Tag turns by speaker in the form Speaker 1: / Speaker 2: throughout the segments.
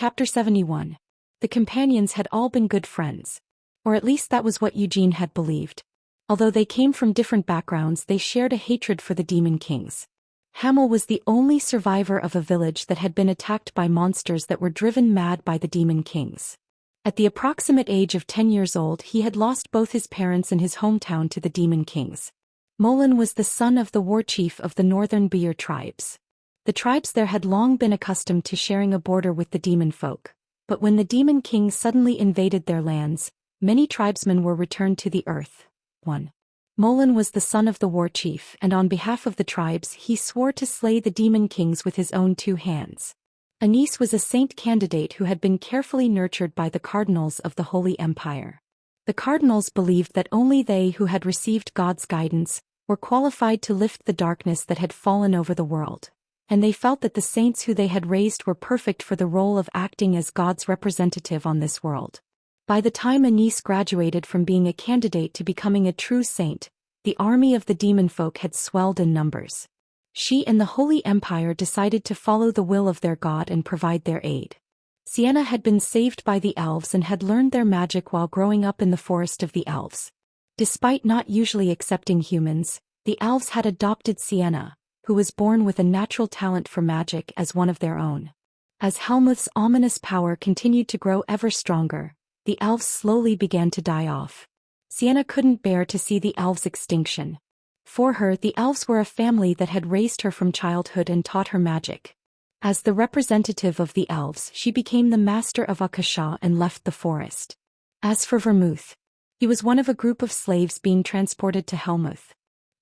Speaker 1: Chapter 71. The companions had all been good friends. Or at least that was what Eugene had believed. Although they came from different backgrounds, they shared a hatred for the Demon Kings. Hamel was the only survivor of a village that had been attacked by monsters that were driven mad by the Demon Kings. At the approximate age of 10 years old, he had lost both his parents and his hometown to the Demon Kings. Molin was the son of the war chief of the northern Beer tribes. The tribes there had long been accustomed to sharing a border with the demon folk, but when the Demon King suddenly invaded their lands, many tribesmen were returned to the earth. 1. Molin was the son of the war chief, and on behalf of the tribes he swore to slay the Demon Kings with his own 2 hands. Anis was a saint candidate who had been carefully nurtured by the cardinals of the Holy Empire. The cardinals believed that only they who had received God's guidance were qualified to lift the darkness that had fallen over the world, and they felt that the saints who they had raised were perfect for the role of acting as God's representative on this world. By the time Anis graduated from being a candidate to becoming a true saint, the army of the demon folk had swelled in numbers. She and the Holy Empire decided to follow the will of their god and provide their aid. Sienna had been saved by the elves and had learned their magic while growing up in the forest of the elves. Despite not usually accepting humans, the elves had adopted Sienna, who was born with a natural talent for magic, as one of their own. As Helmuth's ominous power continued to grow ever stronger, the elves slowly began to die off. Sienna couldn't bear to see the elves' extinction. For her, the elves were a family that had raised her from childhood and taught her magic. As the representative of the elves, she became the master of Akasha and left the forest. As for Vermouth, he was one of a group of slaves being transported to Helmuth.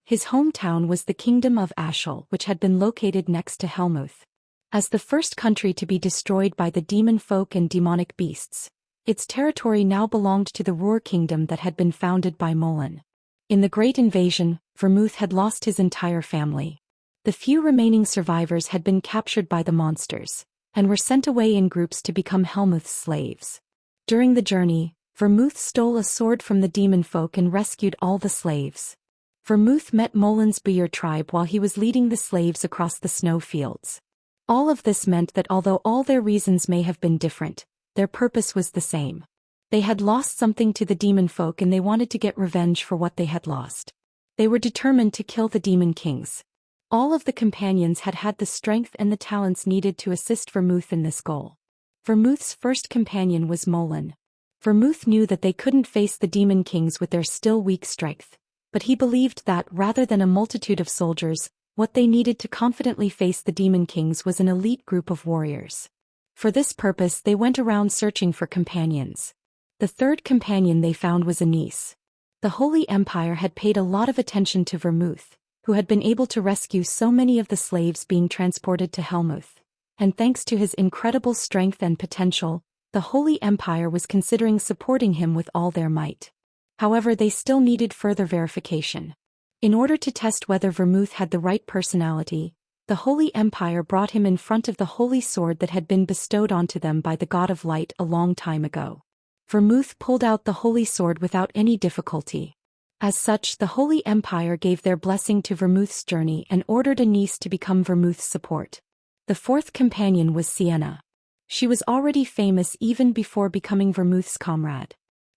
Speaker 1: His hometown was the kingdom of Ashel, which had been located next to Helmuth. As the first country to be destroyed by the demon folk and demonic beasts, its territory now belonged to the Ruhr kingdom that had been founded by Molin. In the Great Invasion, Vermouth had lost his entire family. The few remaining survivors had been captured by the monsters, and were sent away in groups to become Helmuth's slaves. During the journey, Vermouth stole a sword from the demon folk and rescued all the slaves. Vermouth met Molin's Beer tribe while he was leading the slaves across the snow fields. All of this meant that although all their reasons may have been different, their purpose was the same. They had lost something to the demon folk and they wanted to get revenge for what they had lost. They were determined to kill the Demon Kings. All of the companions had had the strength and the talents needed to assist Vermouth in this goal. Vermouth's first companion was Molin. Vermouth knew that they couldn't face the Demon Kings with their still weak strength, but he believed that, rather than a multitude of soldiers, what they needed to confidently face the Demon Kings was an elite group of warriors. For this purpose they went around searching for companions. The third companion they found was Anis. The Holy Empire had paid a lot of attention to Vermouth, who had been able to rescue so many of the slaves being transported to Helmuth, and thanks to his incredible strength and potential, the Holy Empire was considering supporting him with all their might. However, they still needed further verification. In order to test whether Vermouth had the right personality, the Holy Empire brought him in front of the holy sword that had been bestowed onto them by the God of Light a long time ago. Vermouth pulled out the holy sword without any difficulty. As such, the Holy Empire gave their blessing to Vermouth's journey and ordered Anis to become Vermouth's support. The fourth companion was Sienna. She was already famous even before becoming Vermouth's comrade.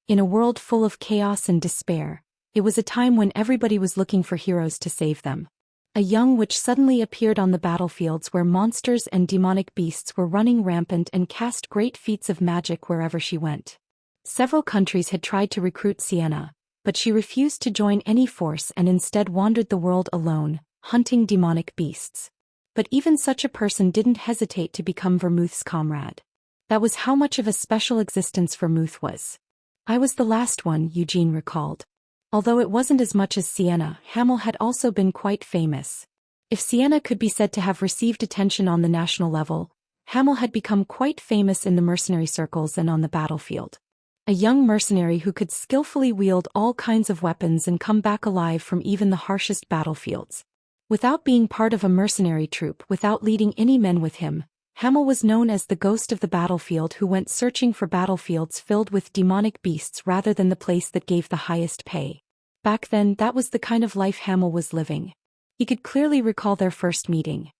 Speaker 1: In a world full of chaos and despair, it was a time when everybody was looking for heroes to save them. A young witch suddenly appeared on the battlefields where monsters and demonic beasts were running rampant and cast great feats of magic wherever she went. Several countries had tried to recruit Sienna, but she refused to join any force and instead wandered the world alone, hunting demonic beasts. But even such a person didn't hesitate to become Vermouth's comrade. That was how much of a special existence Vermouth was. I was the last one, Eugene recalled. Although it wasn't as much as Sienna, Hamel had also been quite famous. If Sienna could be said to have received attention on the national level, Hamel had become quite famous in the mercenary circles and on the battlefield. A young mercenary who could skillfully wield all kinds of weapons and come back alive from even the harshest battlefields. Without being part of a mercenary troop, without leading any men with him, Hamel was known as the ghost of the battlefield who went searching for battlefields filled with demonic beasts rather than the place that gave the highest pay. Back then, that was the kind of life Hamel was living. He could clearly recall their first meeting.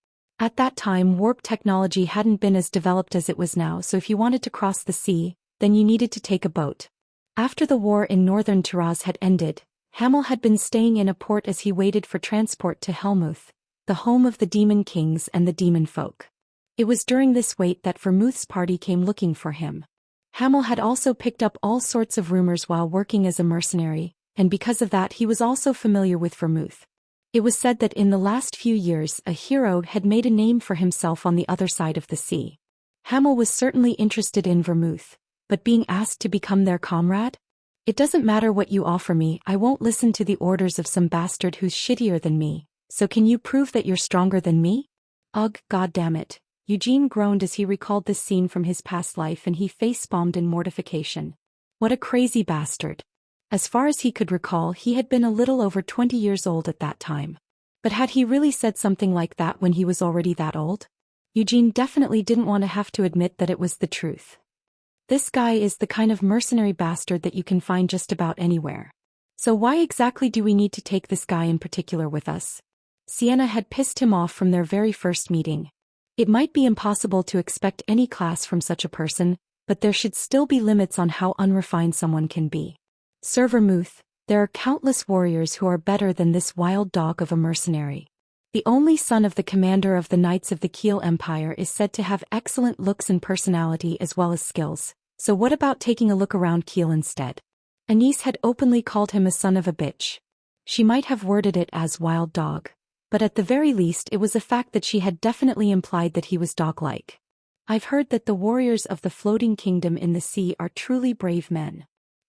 Speaker 1: At that time, warp technology hadn't been as developed as it was now, so if you wanted to cross the sea, then you needed to take a boat. After the war in northern Tiraz had ended, Hamel had been staying in a port as he waited for transport to Helmuth, the home of the demon kings and the demon folk. It was during this wait that Vermouth's party came looking for him. Hamel had also picked up all sorts of rumors while working as a mercenary, and because of that he was also familiar with Vermouth. It was said that in the last few years a hero had made a name for himself on the other side of the sea. Hamel was certainly interested in Vermouth, but being asked to become their comrade? It doesn't matter what you offer me, I won't listen to the orders of some bastard who's shittier than me, so can you prove that you're stronger than me? Ugh, goddammit. Eugene groaned as he recalled this scene from his past life and he face-palmed in mortification. What a crazy bastard. As far as he could recall, he had been a little over 20 years old at that time. But had he really said something like that when he was already that old? Eugene definitely didn't want to have to admit that it was the truth. This guy is the kind of mercenary bastard that you can find just about anywhere. So why exactly do we need to take this guy in particular with us? Sienna had pissed him off from their very first meeting. It might be impossible to expect any class from such a person, but there should still be limits on how unrefined someone can be. Sir Vermouth, there are countless warriors who are better than this wild dog of a mercenary. The only son of the commander of the Knights of the Kiel Empire is said to have excellent looks and personality as well as skills, so what about taking a look around Kiel instead? Anise had openly called him a son of a bitch. She might have worded it as wild dog, but at the very least it was a fact that she had definitely implied that he was dog-like. I've heard that the warriors of the floating kingdom in the sea are truly brave men.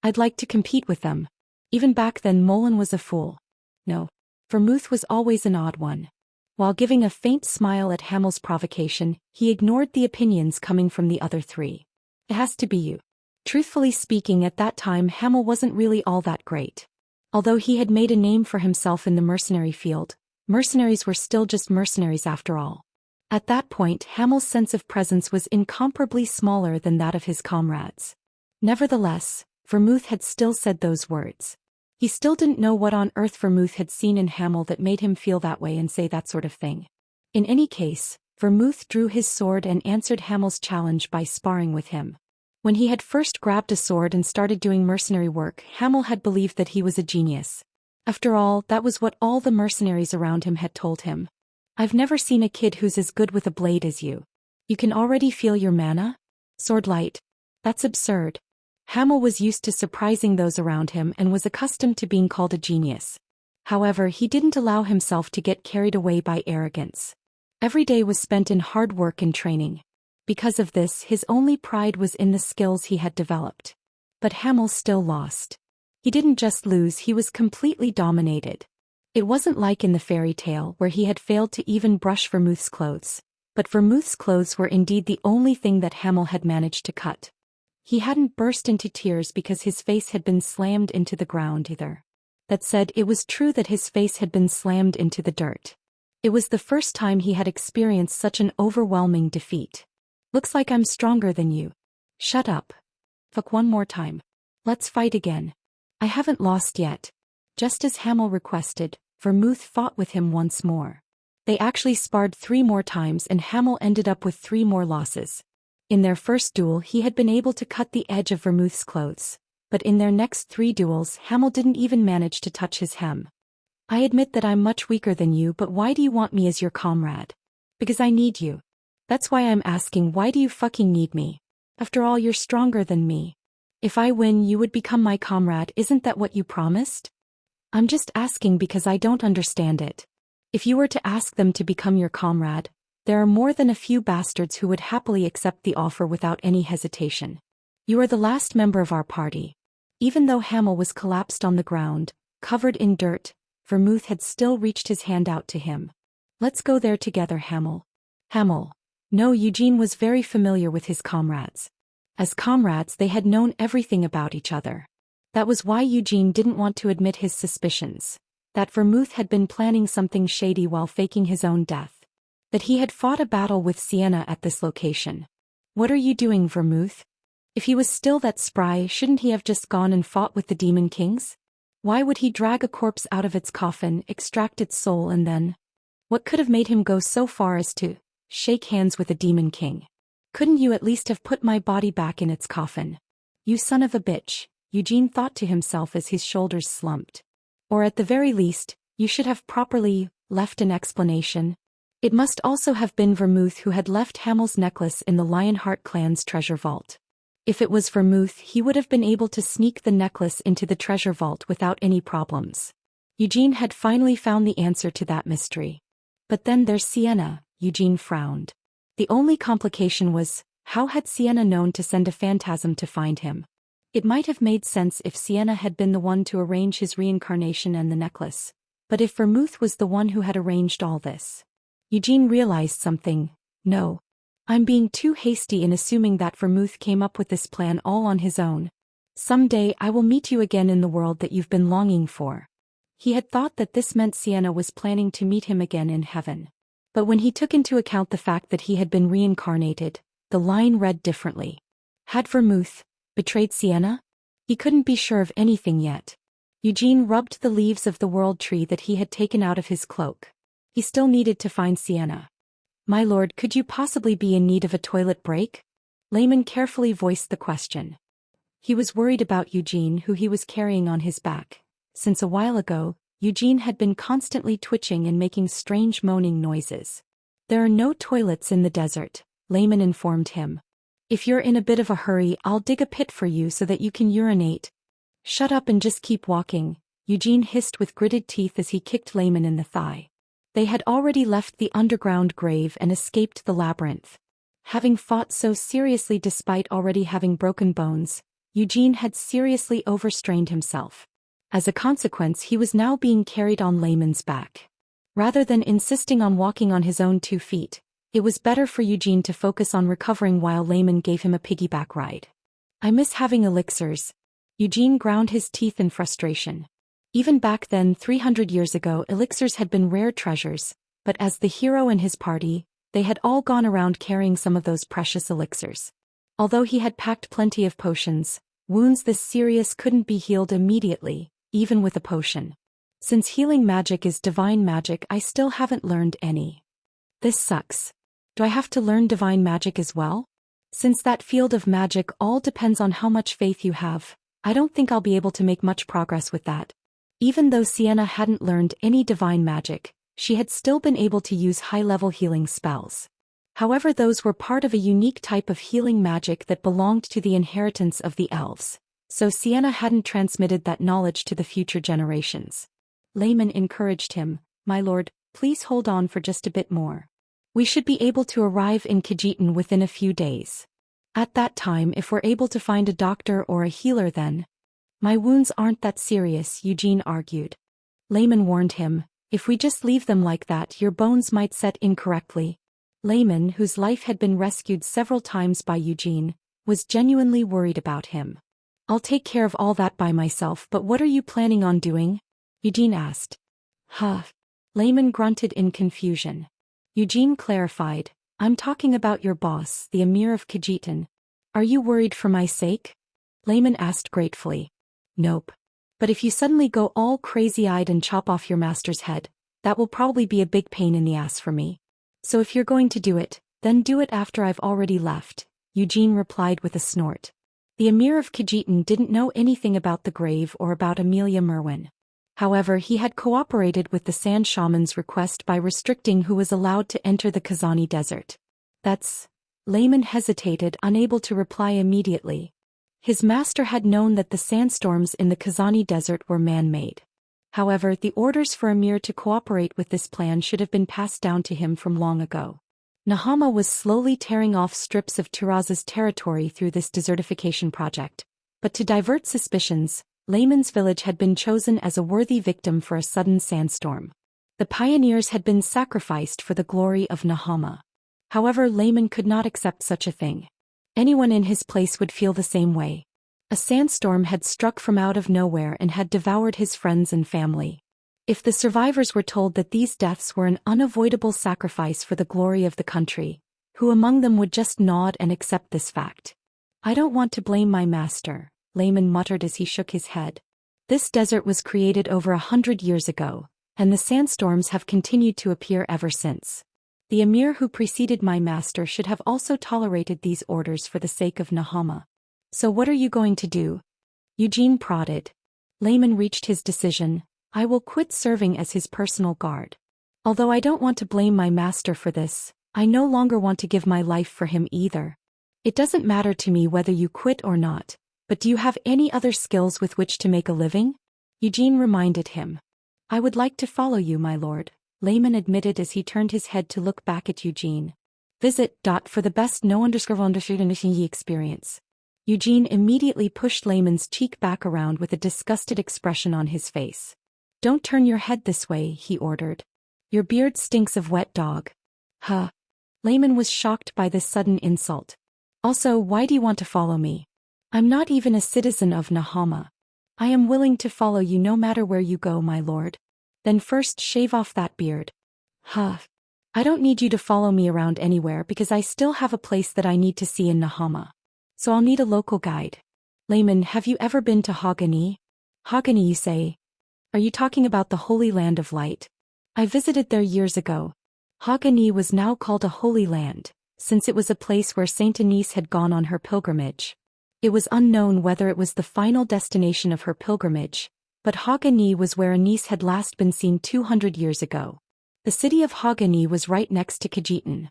Speaker 1: I'd like to compete with them. Even back then Molen was a fool. No. Vermouth was always an odd one. While giving a faint smile at Hamel's provocation, he ignored the opinions coming from the other three. It has to be you. Truthfully speaking, at that time Hamel wasn't really all that great. Although he had made a name for himself in the mercenary field, mercenaries were still just mercenaries after all. At that point Hamel's sense of presence was incomparably smaller than that of his comrades. Nevertheless, Vermouth had still said those words. He still didn't know what on earth Vermouth had seen in Hamel that made him feel that way and say that sort of thing. In any case, Vermouth drew his sword and answered Hamel's challenge by sparring with him. When he had first grabbed a sword and started doing mercenary work, Hamel had believed that he was a genius. After all, that was what all the mercenaries around him had told him. I've never seen a kid who's as good with a blade as you. You can already feel your mana? Sword light. That's absurd. Hamel was used to surprising those around him and was accustomed to being called a genius. However, he didn't allow himself to get carried away by arrogance. Every day was spent in hard work and training. Because of this, his only pride was in the skills he had developed. But Hamel still lost. He didn't just lose, he was completely dominated. It wasn't like in the fairy tale where he had failed to even brush Vermouth's clothes. But Vermouth's clothes were indeed the only thing that Hamel had managed to cut. He hadn't burst into tears because his face had been slammed into the ground either. That said, it was true that his face had been slammed into the dirt. It was the first time he had experienced such an overwhelming defeat. Looks like I'm stronger than you. Shut up. Fuck one more time. Let's fight again. I haven't lost yet. Just as Hamel requested, Vermouth fought with him once more. They actually sparred 3 more times and Hamel ended up with 3 more losses. In their first duel he had been able to cut the edge of Vermouth's clothes, but in their next 3 duels Hamel didn't even manage to touch his hem. I admit that I'm much weaker than you, but why do you want me as your comrade? Because I need you. That's why I'm asking, why do you fucking need me? After all, you're stronger than me. If I win, you would become my comrade, isn't that what you promised? I'm just asking because I don't understand it. If you were to ask them to become your comrade, there are more than a few bastards who would happily accept the offer without any hesitation. You are the last member of our party. Even though Hamel was collapsed on the ground, covered in dirt, Vermouth had still reached his hand out to him. Let's go there together, Hamel. Hamel. No, Eugene was very familiar with his comrades. As comrades, they had known everything about each other. That was why Eugene didn't want to admit his suspicions. That Vermouth had been planning something shady while faking his own death. That he had fought a battle with Sienna at this location. What are you doing, Vermouth? If he was still that spry, shouldn't he have just gone and fought with the Demon Kings? Why would he drag a corpse out of its coffin, extract its soul and then? What could have made him go so far as to Shake hands with a demon king. Couldn't you at least have put my body back in its coffin? You son of a bitch, Eugene thought to himself as his shoulders slumped. Or at the very least, you should have properly left an explanation. It must also have been Vermouth who had left Hamel's necklace in the Lionheart clan's treasure vault. If it was Vermouth, he would have been able to sneak the necklace into the treasure vault without any problems. Eugene had finally found the answer to that mystery. But then there's Sienna, Eugene frowned. The only complication was, how had Sienna known to send a phantasm to find him? It might have made sense if Sienna had been the one to arrange his reincarnation and the necklace. But if Vermouth was the one who had arranged all this? Eugene realized something. No. I'm being too hasty in assuming that Vermouth came up with this plan all on his own. Someday I will meet you again in the world that you've been longing for. He had thought that this meant Sienna was planning to meet him again in heaven. But when he took into account the fact that he had been reincarnated, the line read differently. Had Vermouth betrayed Sienna? He couldn't be sure of anything yet. Eugene rubbed the leaves of the world tree that he had taken out of his cloak. He still needed to find Sienna. My lord, could you possibly be in need of a toilet break? Layman carefully voiced the question. He was worried about Eugene, who he was carrying on his back. Since a while ago, Eugene had been constantly twitching and making strange moaning noises. There are no toilets in the desert, Layman informed him. If you're in a bit of a hurry, I'll dig a pit for you so that you can urinate. Shut up and just keep walking, Eugene hissed with gritted teeth as he kicked Layman in the thigh. They had already left the underground grave and escaped the labyrinth. Having fought so seriously despite already having broken bones, Eugene had seriously overstrained himself. As a consequence, he was now being carried on Layman's back. Rather than insisting on walking on his own 2 feet, it was better for Eugene to focus on recovering while Layman gave him a piggyback ride. I miss having elixirs. Eugene ground his teeth in frustration. Even back then, 300 years ago, elixirs had been rare treasures, but as the hero and his party, they had all gone around carrying some of those precious elixirs. Although he had packed plenty of potions, wounds this serious couldn't be healed immediately, even with a potion. Since healing magic is divine magic, I still haven't learned any. This sucks. Do I have to learn divine magic as well? Since that field of magic all depends on how much faith you have, I don't think I'll be able to make much progress with that. Even though Sienna hadn't learned any divine magic, she had still been able to use high-level healing spells. However, those were part of a unique type of healing magic that belonged to the inheritance of the elves, so Sienna hadn't transmitted that knowledge to the future generations. Layman encouraged him, My lord, please hold on for just a bit more. We should be able to arrive in Khajiitan within a few days. At that time, if we're able to find a doctor or a healer, then... My wounds aren't that serious, Eugene argued. Layman warned him, if we just leave them like that, your bones might set incorrectly. Layman, whose life had been rescued several times by Eugene, was genuinely worried about him. I'll take care of all that by myself, but what are you planning on doing? Eugene asked. Huh. Layman grunted in confusion. Eugene clarified, I'm talking about your boss, the Emir of Khajiitan. Are you worried for my sake? Layman asked gratefully. Nope. But if you suddenly go all crazy-eyed and chop off your master's head, that will probably be a big pain in the ass for me. So if you're going to do it, then do it after I've already left, Eugene replied with a snort. The Emir of Khajiitan didn't know anything about the grave or about Amelia Merwin. However, he had cooperated with the Sand Shaman's request by restricting who was allowed to enter the Kazani Desert. That's... Layman hesitated, unable to reply immediately. His master had known that the sandstorms in the Kazani Desert were man-made. However, the orders for Emir to cooperate with this plan should have been passed down to him from long ago. Nahama was slowly tearing off strips of Tiraz's territory through this desertification project, but to divert suspicions, Layman's village had been chosen as a worthy victim for a sudden sandstorm. The pioneers had been sacrificed for the glory of Nahama. However, Layman could not accept such a thing. Anyone in his place would feel the same way. A sandstorm had struck from out of nowhere and had devoured his friends and family. If the survivors were told that these deaths were an unavoidable sacrifice for the glory of the country, who among them would just nod and accept this fact? I don't want to blame my master, Layman muttered as he shook his head. This desert was created over 100 years ago, and the sandstorms have continued to appear ever since. The emir who preceded my master should have also tolerated these orders for the sake of Nahama. So what are you going to do? Eugene prodded. Layman reached his decision. I will quit serving as his personal guard. Although I don't want to blame my master for this, I no longer want to give my life for him either. It doesn't matter to me whether you quit or not, but do you have any other skills with which to make a living? Eugene reminded him. I would like to follow you, my lord, Layman admitted as he turned his head to look back at Eugene. Visit. For the best experience. Eugene immediately pushed Layman's cheek back around with a disgusted expression on his face. Don't turn your head this way, he ordered. Your beard stinks of wet dog. Huh. Layman was shocked by this sudden insult. Also, why do you want to follow me? I'm not even a citizen of Nahama. I am willing to follow you no matter where you go, my lord. Then first shave off that beard. Huh. I don't need you to follow me around anywhere because I still have a place that I need to see in Nahama. So I'll need a local guide. Layman, have you ever been to Haghani? Haghani, you say? Are you talking about the Holy Land of Light? I visited there years ago. Haghani was now called a Holy Land, since it was a place where Saint Anise had gone on her pilgrimage. It was unknown whether it was the final destination of her pilgrimage, but Haghani was where Anise had last been seen 200 years ago. The city of Haghani was right next to Khajitan.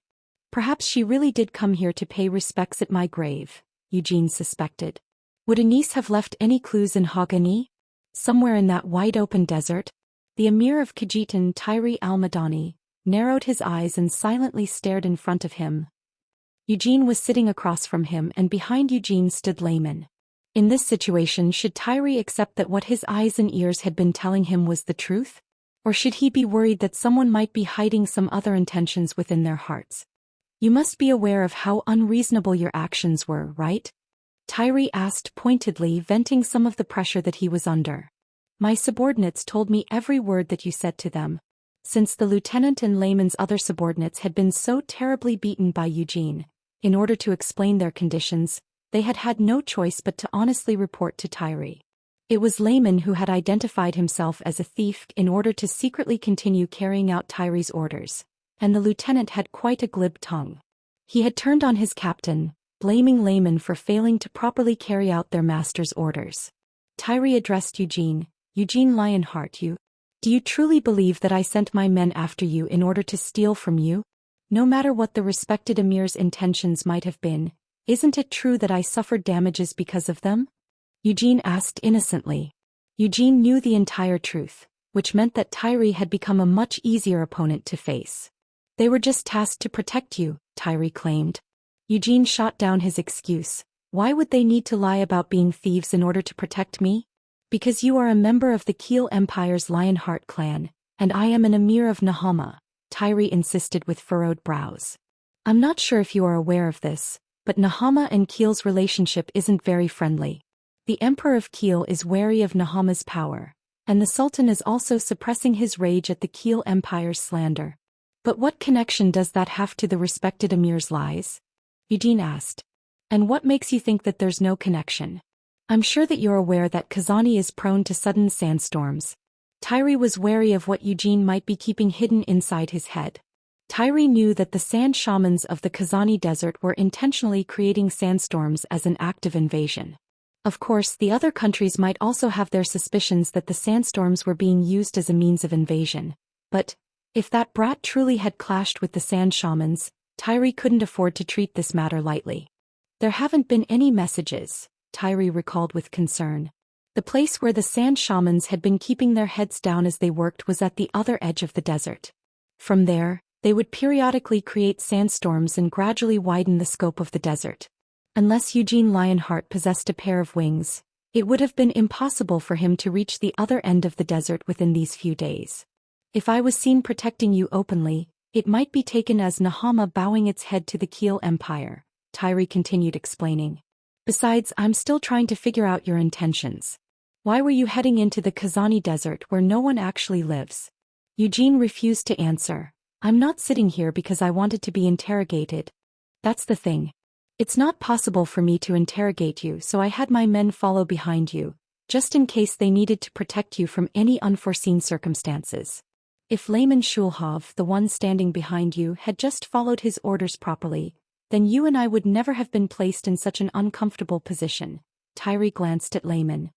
Speaker 1: Perhaps she really did come here to pay respects at my grave, Eugene suspected. Would Anise have left any clues in Haghani? Somewhere in that wide-open desert? The emir of Khajitan, Tyri al-Madani, narrowed his eyes and silently stared in front of him. Eugene was sitting across from him and behind Eugene stood Layman. In this situation, should Tyri accept that what his eyes and ears had been telling him was the truth? Or should he be worried that someone might be hiding some other intentions within their hearts? You must be aware of how unreasonable your actions were, right? Tyri asked pointedly, venting some of the pressure that he was under. My subordinates told me every word that you said to them. Since the lieutenant and Layman's other subordinates had been so terribly beaten by Eugene, in order to explain their conditions, they had had no choice but to honestly report to Tyri. It was Layman who had identified himself as a thief in order to secretly continue carrying out Tyri's orders, and the lieutenant had quite a glib tongue. He had turned on his captain, blaming Layman for failing to properly carry out their master's orders. Tyri addressed Eugene. Eugene Lionheart, do you truly believe that I sent my men after you in order to steal from you? No matter what the respected emir's intentions might have been, isn't it true that I suffered damages because of them? Eugene asked innocently. Eugene knew the entire truth, which meant that Tyri had become a much easier opponent to face. They were just tasked to protect you, Tyri claimed. Eugene shot down his excuse. Why would they need to lie about being thieves in order to protect me? Because you are a member of the Keel Empire's Lionheart clan, and I am an emir of Nahama, Tyri insisted with furrowed brows. I'm not sure if you are aware of this, but Nahama and Keel's relationship isn't very friendly. The Emperor of Keel is wary of Nahama's power, and the Sultan is also suppressing his rage at the Keel Empire's slander. But what connection does that have to the respected emir's lies? Eugene asked. And what makes you think that there's no connection? I'm sure that you're aware that Khazani is prone to sudden sandstorms. Tyri was wary of what Eugene might be keeping hidden inside his head. Tyri knew that the sand shamans of the Khazani desert were intentionally creating sandstorms as an act of invasion. Of course, the other countries might also have their suspicions that the sandstorms were being used as a means of invasion. But, if that brat truly had clashed with the sand shamans, Tyri couldn't afford to treat this matter lightly. There haven't been any messages, Tyri recalled with concern. The place where the sand shamans had been keeping their heads down as they worked was at the other edge of the desert. From there, they would periodically create sandstorms and gradually widen the scope of the desert. Unless Eugene Lionheart possessed a pair of wings, it would have been impossible for him to reach the other end of the desert within these few days. If I was seen protecting you openly, it might be taken as Nahama bowing its head to the Keel Empire, Tyri continued explaining. Besides, I'm still trying to figure out your intentions. Why were you heading into the Khazani desert where no one actually lives? Eugene refused to answer. I'm not sitting here because I wanted to be interrogated. That's the thing. It's not possible for me to interrogate you, so I had my men follow behind you, just in case they needed to protect you from any unforeseen circumstances. If Layman Schulhoff, the one standing behind you, had just followed his orders properly, then you and I would never have been placed in such an uncomfortable position. Tyree glanced at Layman.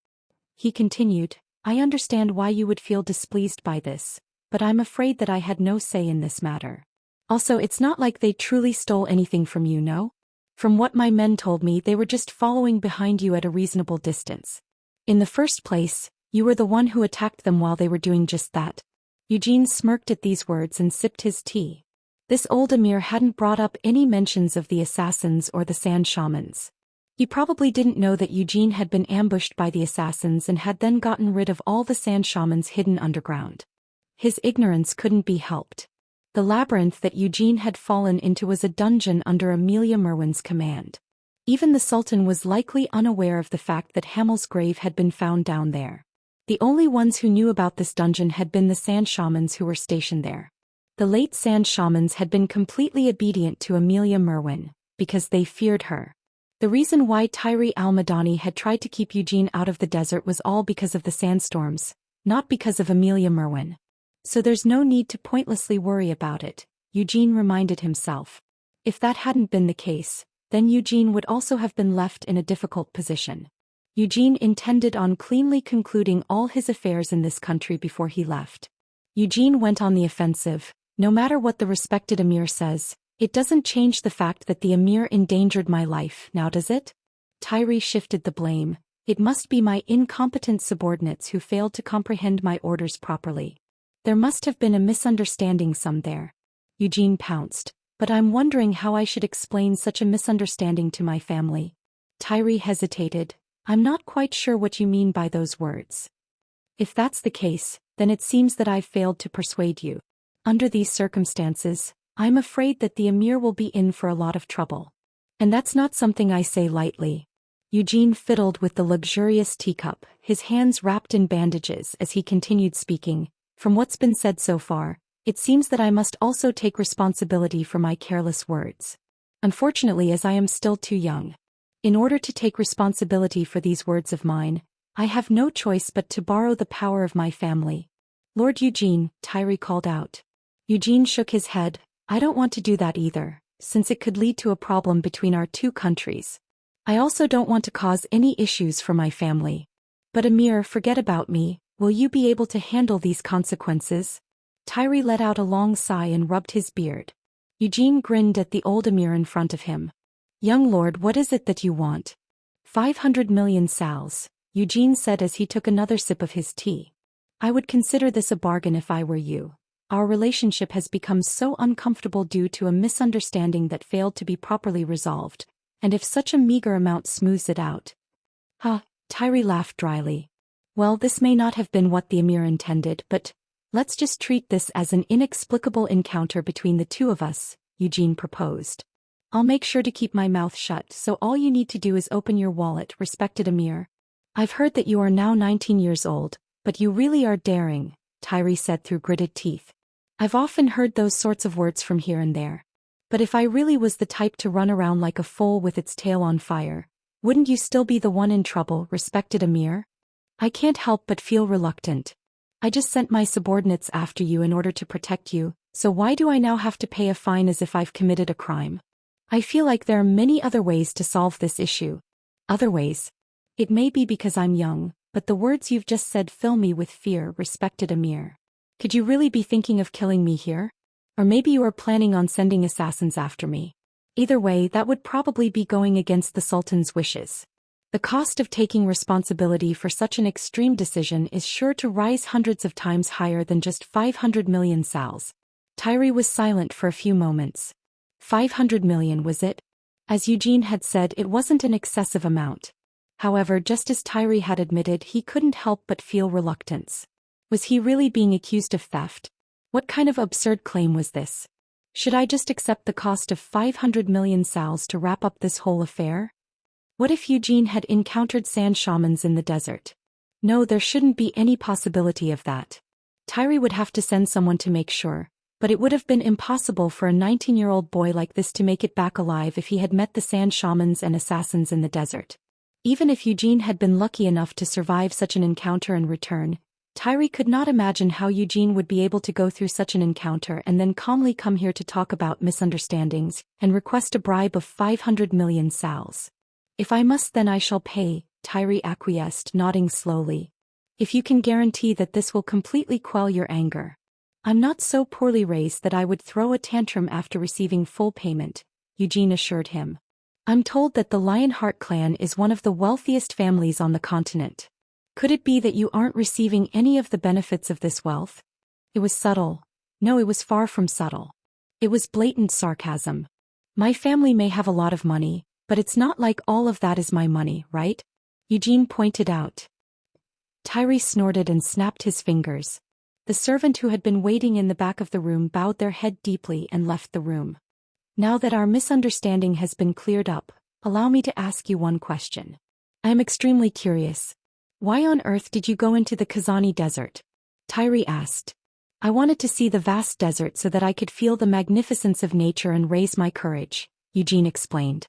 Speaker 1: He continued, I understand why you would feel displeased by this, but I'm afraid that I had no say in this matter. Also, it's not like they truly stole anything from you, no? From what my men told me, they were just following behind you at a reasonable distance. In the first place, you were the one who attacked them while they were doing just that. Eugene smirked at these words and sipped his tea. This old Emir hadn't brought up any mentions of the assassins or the sand shamans. He probably didn't know that Eugene had been ambushed by the assassins and had then gotten rid of all the sand shamans hidden underground. His ignorance couldn't be helped. The labyrinth that Eugene had fallen into was a dungeon under Amelia Merwin's command. Even the Sultan was likely unaware of the fact that Hamel's grave had been found down there. The only ones who knew about this dungeon had been the sand shamans who were stationed there. The late sand shamans had been completely obedient to Amelia Merwin, because they feared her. The reason why Tyree al-Madani had tried to keep Eugene out of the desert was all because of the sandstorms, not because of Amelia Merwin. So there's no need to pointlessly worry about it, Eugene reminded himself. If that hadn't been the case, then Eugene would also have been left in a difficult position. Eugene intended on cleanly concluding all his affairs in this country before he left. Eugene went on the offensive. No matter what the respected Emir says, it doesn't change the fact that the Emir endangered my life, now does it? Tyree shifted the blame. It must be my incompetent subordinates who failed to comprehend my orders properly. There must have been a misunderstanding somewhere. Eugene pounced. But I'm wondering how I should explain such a misunderstanding to my family. Tyree hesitated. I'm not quite sure what you mean by those words. If that's the case, then it seems that I've failed to persuade you. Under these circumstances, I'm afraid that the Emir will be in for a lot of trouble. And that's not something I say lightly. Eugene fiddled with the luxurious teacup, his hands wrapped in bandages as he continued speaking. From what's been said so far, it seems that I must also take responsibility for my careless words. Unfortunately, as I am still too young. In order to take responsibility for these words of mine, I have no choice but to borrow the power of my family. Lord Eugene, Tyree called out. Eugene shook his head. I don't want to do that either, since it could lead to a problem between our two countries. I also don't want to cause any issues for my family. But Emir, forget about me. Will you be able to handle these consequences? Tyree let out a long sigh and rubbed his beard. Eugene grinned at the old Emir in front of him. Young lord, what is it that you want? 500 million sals, Eugene said as he took another sip of his tea. I would consider this a bargain if I were you. Our relationship has become so uncomfortable due to a misunderstanding that failed to be properly resolved, and if such a meager amount smooths it out. Tyree laughed dryly. Well, this may not have been what the Emir intended, but let's just treat this as an inexplicable encounter between the two of us, Eugene proposed. I'll make sure to keep my mouth shut, so all you need to do is open your wallet, respected Emir. I've heard that you are now 19 years old, but you really are daring, Tyree said through gritted teeth. I've often heard those sorts of words from here and there. But if I really was the type to run around like a foal with its tail on fire, wouldn't you still be the one in trouble, respected Emir? I can't help but feel reluctant. I just sent my subordinates after you in order to protect you, so why do I now have to pay a fine as if I've committed a crime? I feel like there are many other ways to solve this issue. Other ways? It may be because I'm young, but the words you've just said fill me with fear, respected Emir. Could you really be thinking of killing me here? Or maybe you are planning on sending assassins after me. Either way, that would probably be going against the Sultan's wishes. The cost of taking responsibility for such an extreme decision is sure to rise hundreds of times higher than just 500 million sals. Tyree was silent for a few moments. 500 million, was it? As Eugene had said, it wasn't an excessive amount. However, just as Tyree had admitted, he couldn't help but feel reluctance. Was he really being accused of theft? What kind of absurd claim was this? Should I just accept the cost of 500 million sals to wrap up this whole affair? What if Eugene had encountered sand shamans in the desert? No, there shouldn't be any possibility of that. Tyree would have to send someone to make sure, but it would have been impossible for a 19-year-old boy like this to make it back alive if he had met the sand shamans and assassins in the desert. Even if Eugene had been lucky enough to survive such an encounter and return, Tyree could not imagine how Eugene would be able to go through such an encounter and then calmly come here to talk about misunderstandings and request a bribe of 500 million sals. If I must, then I shall pay, Tyree acquiesced, nodding slowly. If you can guarantee that this will completely quell your anger. I'm not so poorly raised that I would throw a tantrum after receiving full payment, Eugene assured him. I'm told that the Lionheart clan is one of the wealthiest families on the continent. Could it be that you aren't receiving any of the benefits of this wealth? It was subtle. No, it was far from subtle. It was blatant sarcasm. My family may have a lot of money, but it's not like all of that is my money, right? Eugene pointed out. Tyree snorted and snapped his fingers. The servant who had been waiting in the back of the room bowed their head deeply and left the room. Now that our misunderstanding has been cleared up, allow me to ask you one question. I am extremely curious. Why on earth did you go into the Kazani desert? Tyree asked. I wanted to see the vast desert so that I could feel the magnificence of nature and raise my courage, Eugene explained.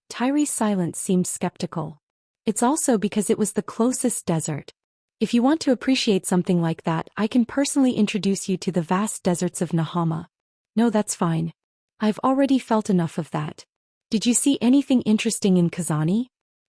Speaker 1: Tyree's silence seemed skeptical. It's also because it was the closest desert. If you want to appreciate something like that, I can personally introduce you to the vast deserts of Nahama. No, that's fine. I've already felt enough of that. Did you see anything interesting in Kazani?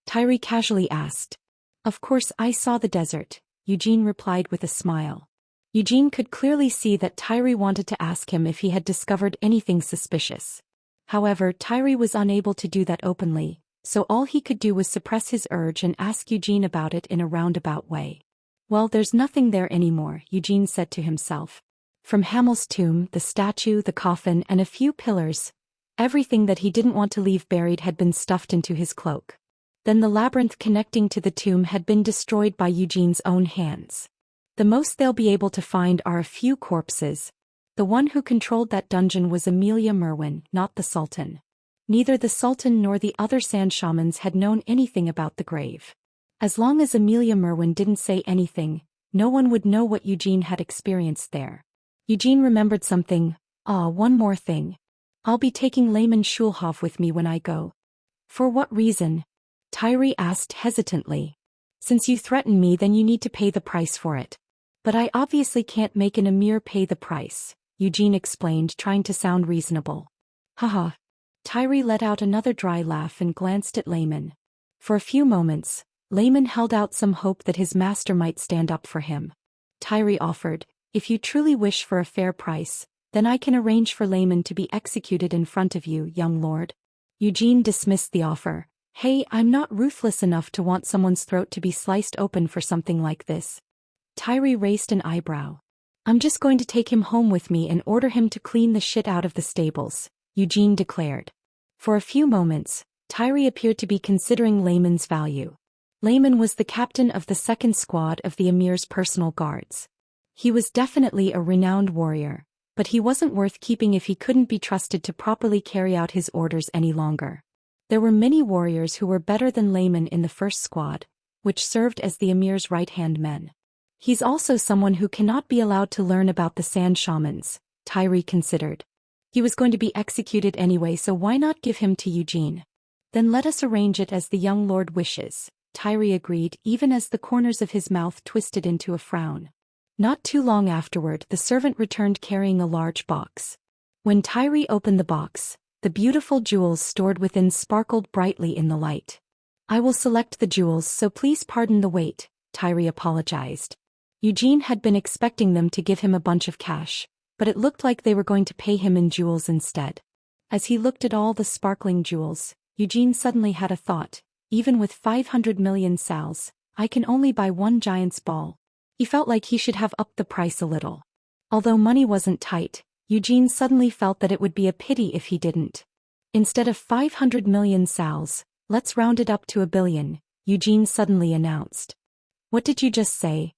Speaker 1: Tyree casually asked. Of course I saw the desert, Eugene replied with a smile. Eugene could clearly see that Tyree wanted to ask him if he had discovered anything suspicious. However, Tyree was unable to do that openly, so all he could do was suppress his urge and ask Eugene about it in a roundabout way. Well, there's nothing there anymore, Eugene said to himself. From Hamel's tomb, the statue, the coffin, and a few pillars, everything that he didn't want to leave buried had been stuffed into his cloak. Then the labyrinth connecting to the tomb had been destroyed by Eugene's own hands. The most they'll be able to find are a few corpses. The one who controlled that dungeon was Amelia Merwin, not the Sultan. Neither the Sultan nor the other sand shamans had known anything about the grave. As long as Amelia Merwin didn't say anything, no one would know what Eugene had experienced there. Eugene remembered something. One more thing. I'll be taking Lehman Schulhoff with me when I go. For what reason? Tyree asked hesitantly. Since you threaten me, then you need to pay the price for it. But I obviously can't make an emir pay the price, Eugene explained, trying to sound reasonable. Haha. Tyree let out another dry laugh and glanced at Lehman. For a few moments, Lehman held out some hope that his master might stand up for him. Tyree offered, if you truly wish for a fair price, then I can arrange for Lehman to be executed in front of you, young lord. Eugene dismissed the offer. Hey, I'm not ruthless enough to want someone's throat to be sliced open for something like this. Tyree raised an eyebrow. I'm just going to take him home with me and order him to clean the shit out of the stables, Eugene declared. For a few moments, Tyree appeared to be considering Lehman's value. Lehman was the captain of the second squad of the emir's personal guards. He was definitely a renowned warrior, but he wasn't worth keeping if he couldn't be trusted to properly carry out his orders any longer. There were many warriors who were better than Lehman in the first squad, which served as the emir's right-hand men. He's also someone who cannot be allowed to learn about the sand shamans, Tyree considered. He was going to be executed anyway, so why not give him to Eugene? Then let us arrange it as the young lord wishes, Tyree agreed, even as the corners of his mouth twisted into a frown. Not too long afterward, the servant returned carrying a large box. When Tyree opened the box, the beautiful jewels stored within sparkled brightly in the light. I will select the jewels, so please pardon the wait, Tyree apologized. Eugene had been expecting them to give him a bunch of cash, but it looked like they were going to pay him in jewels instead. As he looked at all the sparkling jewels, Eugene suddenly had a thought. Even with 500 million sals, I can only buy one giant's ball. He felt like he should have upped the price a little. Although money wasn't tight, Eugene suddenly felt that it would be a pity if he didn't. Instead of 500 million sals, let's round it up to 1 billion, Eugene suddenly announced. What did you just say?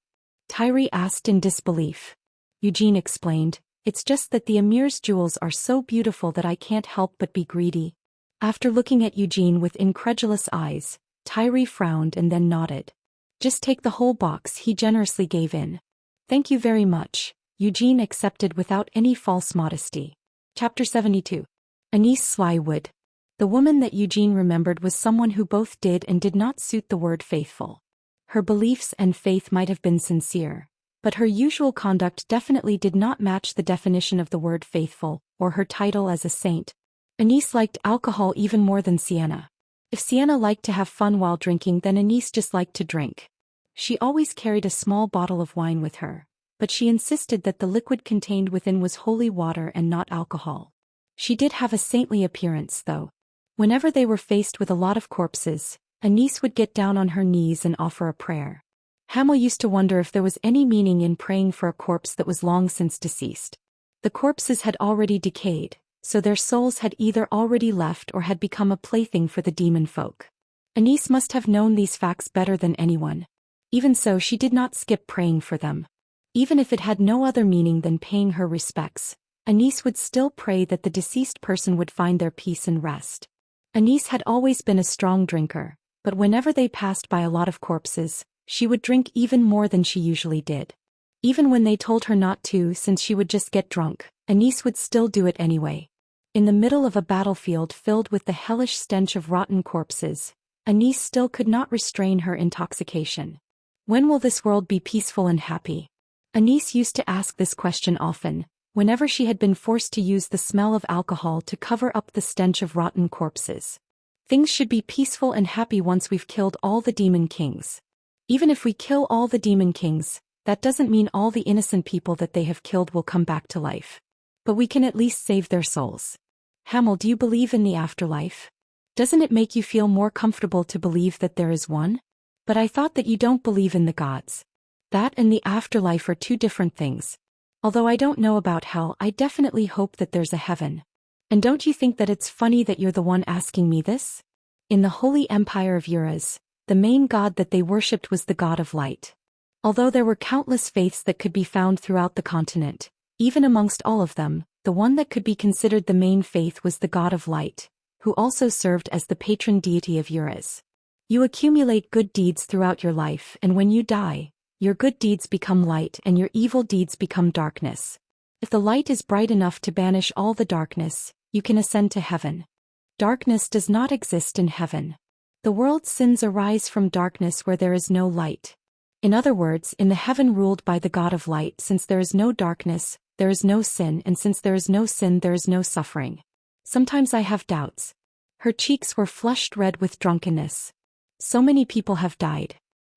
Speaker 1: Tyree asked in disbelief. Eugene explained, it's just that the emir's jewels are so beautiful that I can't help but be greedy. After looking at Eugene with incredulous eyes, Tyree frowned and then nodded. Just take the whole box, he generously gave in. Thank you very much, Eugene accepted without any false modesty. Chapter 72. Anise Slywood. The woman that Eugene remembered was someone who both did and did not suit the word faithful. Her beliefs and faith might have been sincere, But her usual conduct definitely did not match the definition of the word faithful, or her title as a saint. Anise liked alcohol even more than Sienna. If Sienna liked to have fun while drinking, then Anise just liked to drink. She always carried a small bottle of wine with her, but she insisted that the liquid contained within was holy water and not alcohol. She did have a saintly appearance, though. Whenever they were faced with a lot of corpses, Anise would get down on her knees and offer a prayer. Hamel used to wonder if there was any meaning in praying for a corpse that was long since deceased. The corpses had already decayed, so their souls had either already left or had become a plaything for the demon folk. Anise must have known these facts better than anyone. Even so, she did not skip praying for them. Even if it had no other meaning than paying her respects, Anise would still pray that the deceased person would find their peace and rest. Anise had always been a strong drinker, but whenever they passed by a lot of corpses, she would drink even more than she usually did. Even when they told her not to, since she would just get drunk, Anise would still do it anyway. In the middle of a battlefield filled with the hellish stench of rotten corpses, Anise still could not restrain her intoxication. When will this world be peaceful and happy? Anise used to ask this question often, whenever she had been forced to use the smell of alcohol to cover up the stench of rotten corpses. Things should be peaceful and happy once we've killed all the demon kings. Even if we kill all the demon kings, that doesn't mean all the innocent people that they have killed will come back to life. But we can at least save their souls. Hamel, do you believe in the afterlife? Doesn't it make you feel more comfortable to believe that there is one? But I thought that you don't believe in the gods. That and the afterlife are two different things. Although I don't know about hell, I definitely hope that there's a heaven. And don't you think that it's funny that you're the one asking me this? In the Holy Empire of Eurus, the main god that they worshipped was the god of light. Although there were countless faiths that could be found throughout the continent, even amongst all of them, the one that could be considered the main faith was the god of light, who also served as the patron deity of Eurus. You accumulate good deeds throughout your life, and when you die, your good deeds become light and your evil deeds become darkness. If the light is bright enough to banish all the darkness, you can ascend to heaven. Darkness does not exist in heaven. The world's sins arise from darkness where there is no light. In other words, in the heaven ruled by the God of light, since there is no darkness, there is no sin, and since there is no sin, there is no suffering. Sometimes I have doubts. Her cheeks were flushed red with drunkenness. So many people have died.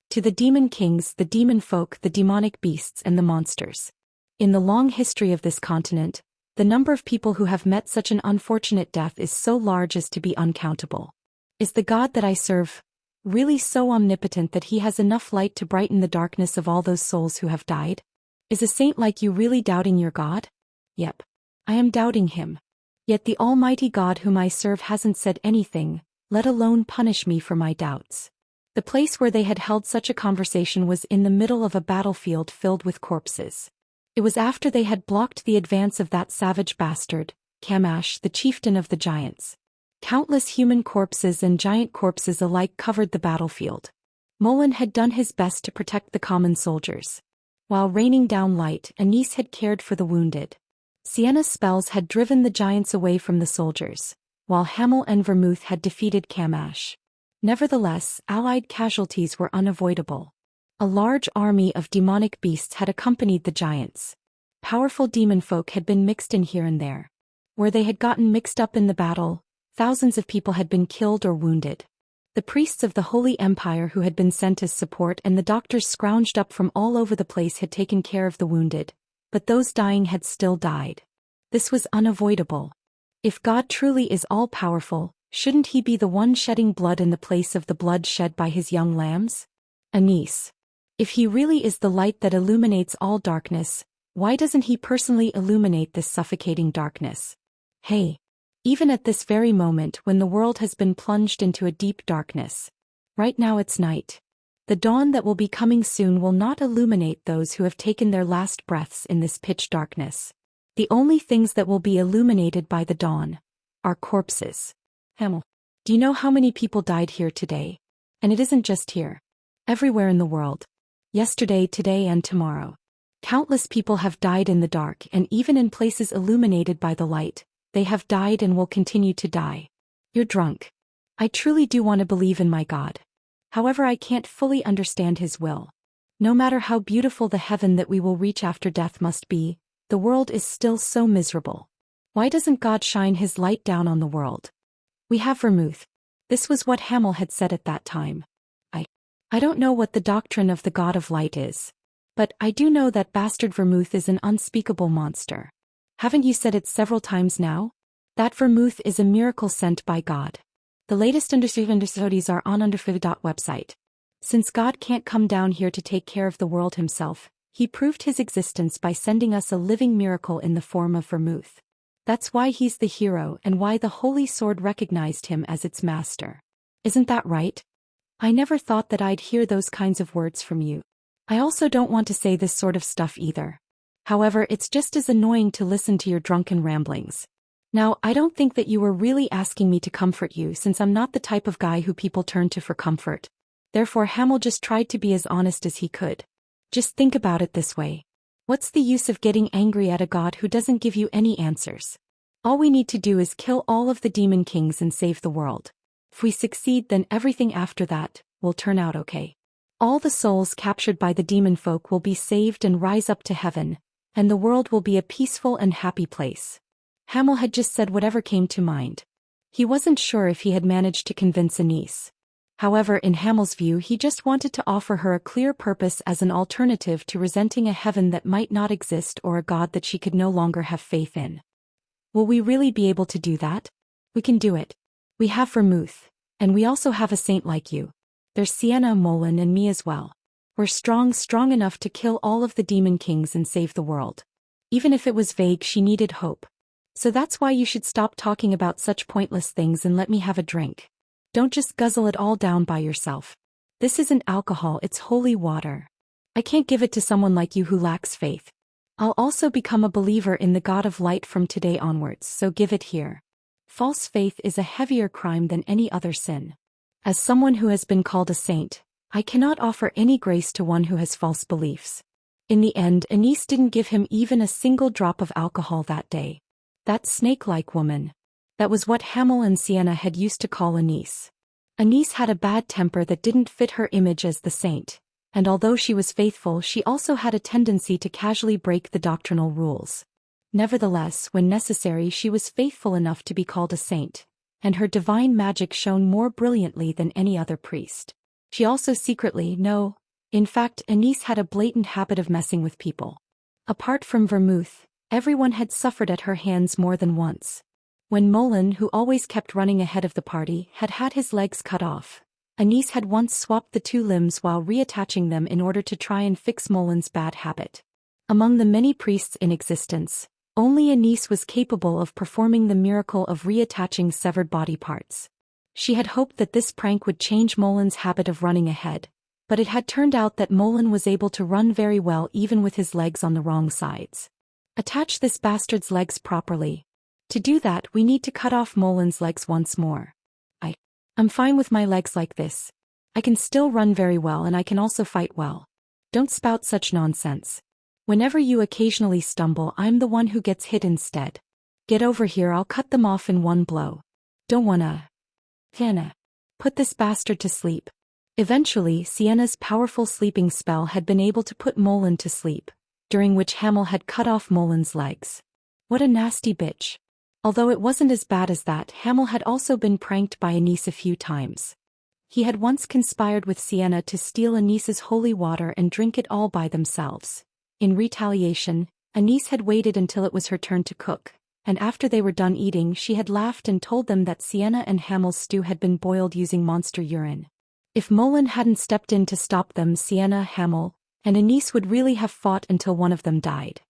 Speaker 1: To the demon kings, the demon folk, the demonic beasts, and the monsters. In the long history of this continent, the number of people who have met such an unfortunate death is so large as to be uncountable. Is the God that I serve really so omnipotent that he has enough light to brighten the darkness of all those souls who have died? Is a saint like you really doubting your God? Yep. I am doubting him. Yet the Almighty God whom I serve hasn't said anything, let alone punish me for my doubts. The place where they had held such a conversation was in the middle of a battlefield filled with corpses. It was after they had blocked the advance of that savage bastard, Camash, the chieftain of the giants. Countless human corpses and giant corpses alike covered the battlefield. Molin had done his best to protect the common soldiers. While raining down light, Anise had cared for the wounded. Sienna's spells had driven the giants away from the soldiers, while Hamel and Vermouth had defeated Camash. Nevertheless, allied casualties were unavoidable. A large army of demonic beasts had accompanied the giants. Powerful demon folk had been mixed in here and there. Where they had gotten mixed up in the battle, thousands of people had been killed or wounded. The priests of the Holy Empire who had been sent as support and the doctors scrounged up from all over the place had taken care of the wounded, but those dying had still died. This was unavoidable. If God truly is all-powerful, shouldn't he be the one shedding blood in the place of the blood shed by his young lambs? Anise. If he really is the light that illuminates all darkness, why doesn't he personally illuminate this suffocating darkness? Hey. Even at this very moment when the world has been plunged into a deep darkness. Right now it's night. The dawn that will be coming soon will not illuminate those who have taken their last breaths in this pitch darkness. The only things that will be illuminated by the dawn are corpses. Hamel, do you know how many people died here today? And it isn't just here. Everywhere in the world. Yesterday, today, and tomorrow. Countless people have died in the dark, and even in places illuminated by the light, they have died and will continue to die. You're drunk. I truly do want to believe in my God. However, I can't fully understand his will. No matter how beautiful the heaven that we will reach after death must be, the world is still so miserable. Why doesn't God shine his light down on the world? We have vermouth. This was what Hamel had said at that time. I don't know what the doctrine of the God of light is. But I do know that bastard vermouth is an unspeakable monster. Haven't you said it several times now? That vermouth is a miracle sent by God. The latest studies are on website. Since God can't come down here to take care of the world himself, he proved his existence by sending us a living miracle in the form of vermouth. That's why he's the hero and why the Holy Sword recognized him as its master. Isn't that right? I never thought that I'd hear those kinds of words from you. I also don't want to say this sort of stuff either. However, it's just as annoying to listen to your drunken ramblings. Now, I don't think that you were really asking me to comfort you since I'm not the type of guy who people turn to for comfort. Therefore Hamel just tried to be as honest as he could. Just think about it this way. What's the use of getting angry at a god who doesn't give you any answers? All we need to do is kill all of the demon kings and save the world. If we succeed, then everything after that will turn out okay. All the souls captured by the demon folk will be saved and rise up to heaven, and the world will be a peaceful and happy place. Hamel had just said whatever came to mind. He wasn't sure if he had managed to convince Anise. However, in Hamel's view, he just wanted to offer her a clear purpose as an alternative to resenting a heaven that might not exist or a god that she could no longer have faith in. Will we really be able to do that? We can do it. We have vermouth, and we also have a saint like you. There's Sienna, Molin, and me as well. We're strong enough to kill all of the demon kings and save the world. Even if it was vague, she needed hope. So that's why you should stop talking about such pointless things and let me have a drink. Don't just guzzle it all down by yourself. This isn't alcohol, it's holy water. I can't give it to someone like you who lacks faith. I'll also become a believer in the God of light from today onwards, so give it here. False faith is a heavier crime than any other sin. As someone who has been called a saint, I cannot offer any grace to one who has false beliefs. In the end, Anise didn't give him even a single drop of alcohol that day. That snake-like woman. That was what Hamel and Sienna had used to call Anise. Anise had a bad temper that didn't fit her image as the saint, and although she was faithful, she also had a tendency to casually break the doctrinal rules. Nevertheless, when necessary, she was faithful enough to be called a saint, and her divine magic shone more brilliantly than any other priest. She also in fact, Anise had a blatant habit of messing with people. Apart from vermouth, everyone had suffered at her hands more than once. When Molin, who always kept running ahead of the party, had had his legs cut off, Anise had once swapped the two limbs while reattaching them in order to try and fix Molin's bad habit. Among the many priests in existence, only Anise was capable of performing the miracle of reattaching severed body parts. She had hoped that this prank would change Molin's habit of running ahead, but it had turned out that Molin was able to run very well even with his legs on the wrong sides. Attach this bastard's legs properly. To do that, we need to cut off Molin's legs once more. I'm fine with my legs like this. I can still run very well and I can also fight well. Don't spout such nonsense. Whenever you occasionally stumble, I'm the one who gets hit instead. Get over here, I'll cut them off in one blow. Don't wanna. Sienna. Put this bastard to sleep. Eventually, Sienna's powerful sleeping spell had been able to put Molin to sleep, during which Hamel had cut off Molin's legs. What a nasty bitch. Although it wasn't as bad as that, Hamel had also been pranked by Anise a few times. He had once conspired with Sienna to steal Anise's holy water and drink it all by themselves. In retaliation, Anise had waited until it was her turn to cook, and after they were done eating, she had laughed and told them that Sienna and Hamel's stew had been boiled using monster urine. If Molin hadn't stepped in to stop them, Sienna, Hamel, and Anise would really have fought until one of them died.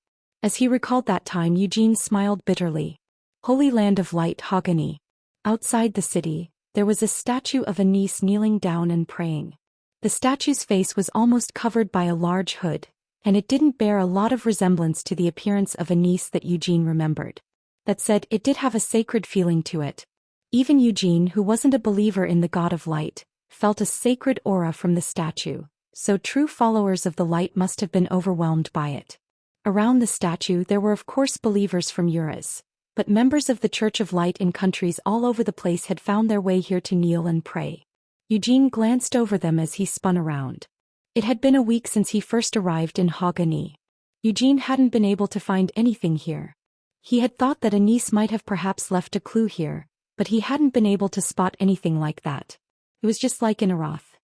Speaker 1: As he recalled that time, Eugene smiled bitterly. Holy Land of Light, Hogany. Outside the city, there was a statue of Anise kneeling down and praying. The statue's face was almost covered by a large hood, and it didn't bear a lot of resemblance to the appearance of Anise that Eugene remembered. That said, it did have a sacred feeling to it. Even Eugene, who wasn't a believer in the God of Light, felt a sacred aura from the statue, so true followers of the light must have been overwhelmed by it. Around the statue there were of course believers from Eurus, but members of the Church of Light in countries all over the place had found their way here to kneel and pray. Eugene glanced over them as he spun around. It had been a week since he first arrived in Haugany. Eugene hadn't been able to find anything here. He had thought that Anis might have perhaps left a clue here, but he hadn't been able to spot anything like that. It was just like in Arath.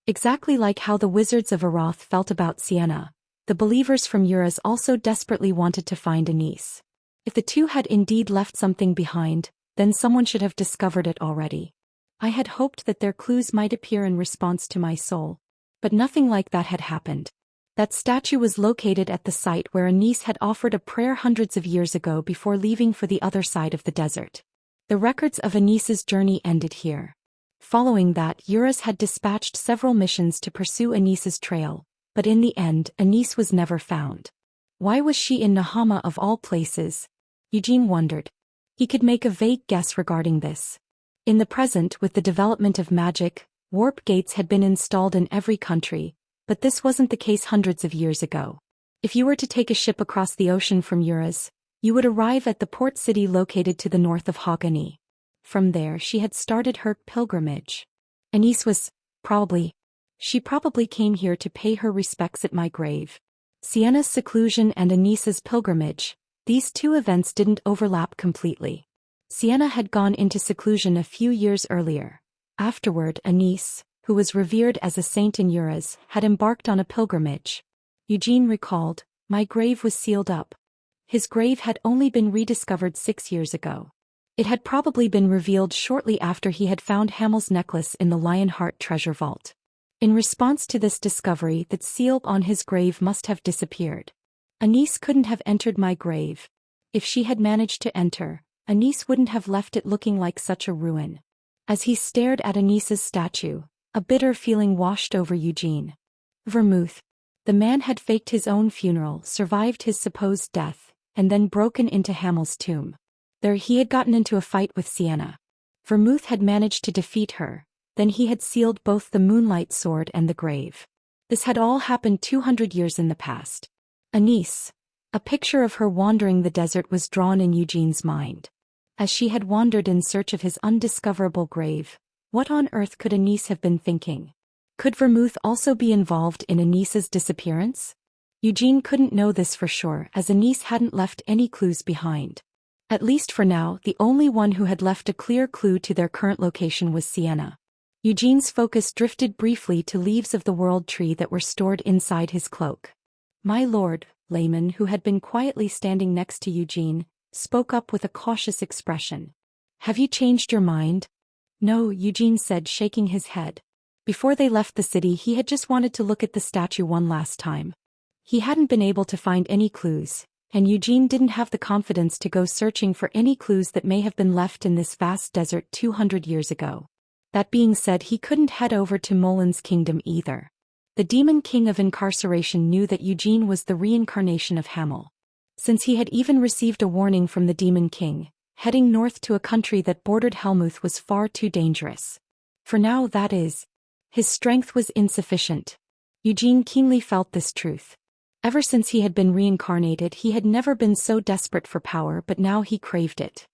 Speaker 1: Exactly like how the wizards of Arath felt about Sienna, the believers from Uras also desperately wanted to find Anis. If the two had indeed left something behind, then someone should have discovered it already. I had hoped that their clues might appear in response to my soul. But nothing like that had happened. That statue was located at the site where Anis had offered a prayer hundreds of years ago before leaving for the other side of the desert. The records of Anis's journey ended here. Following that, Uras had dispatched several missions to pursue Anis's trail, but in the end, Anis was never found. Why was she in Nahama of all places? Eugene wondered. He could make a vague guess regarding this. In the present, with the development of magic, warp gates had been installed in every country, but this wasn't the case hundreds of years ago. If you were to take a ship across the ocean from Uras, you would arrive at the port city located to the north of Haugany. From there she had started her pilgrimage. Anis was, she probably came here to pay her respects at my grave. Sienna's seclusion and Anis's pilgrimage, these two events didn't overlap completely. Sienna had gone into seclusion a few years earlier. Afterward, Anis, who was revered as a saint in Uras, had embarked on a pilgrimage. Eugene recalled, my grave was sealed up. His grave had only been rediscovered 6 years ago. It had probably been revealed shortly after he had found Hamel's necklace in the Lionheart treasure vault. In response to this discovery, that seal on his grave must have disappeared. Anis couldn't have entered my grave. If she had managed to enter, Anis wouldn't have left it looking like such a ruin. As he stared at Anis's statue, a bitter feeling washed over Eugene. Vermouth. The man had faked his own funeral, survived his supposed death, and then broken into Hamel's tomb. There he had gotten into a fight with Sienna. Vermouth had managed to defeat her, then he had sealed both the Moonlight Sword and the grave. This had all happened 200 years in the past. Anis. A picture of her wandering the desert was drawn in Eugene's mind. As she had wandered in search of his undiscoverable grave, what on earth could Anis have been thinking? Could Vermouth also be involved in Anis's disappearance? Eugene couldn't know this for sure, as Anis hadn't left any clues behind. At least for now, the only one who had left a clear clue to their current location was Sienna. Eugene's focus drifted briefly to leaves of the world tree that were stored inside his cloak. My lord, Layman, who had been quietly standing next to Eugene, spoke up with a cautious expression. Have you changed your mind? No, Eugene said, shaking his head. Before they left the city, he had just wanted to look at the statue one last time. He hadn't been able to find any clues, and Eugene didn't have the confidence to go searching for any clues that may have been left in this vast desert 200 years ago. That being said, he couldn't head over to Molin's kingdom either. The demon king of incarceration knew that Eugene was the reincarnation of Hamel. Since he had even received a warning from the demon king, heading north to a country that bordered Helmuth was far too dangerous. For now, that is. His strength was insufficient. Eugene keenly felt this truth. Ever since he had been reincarnated, he had never been so desperate for power, but now he craved it.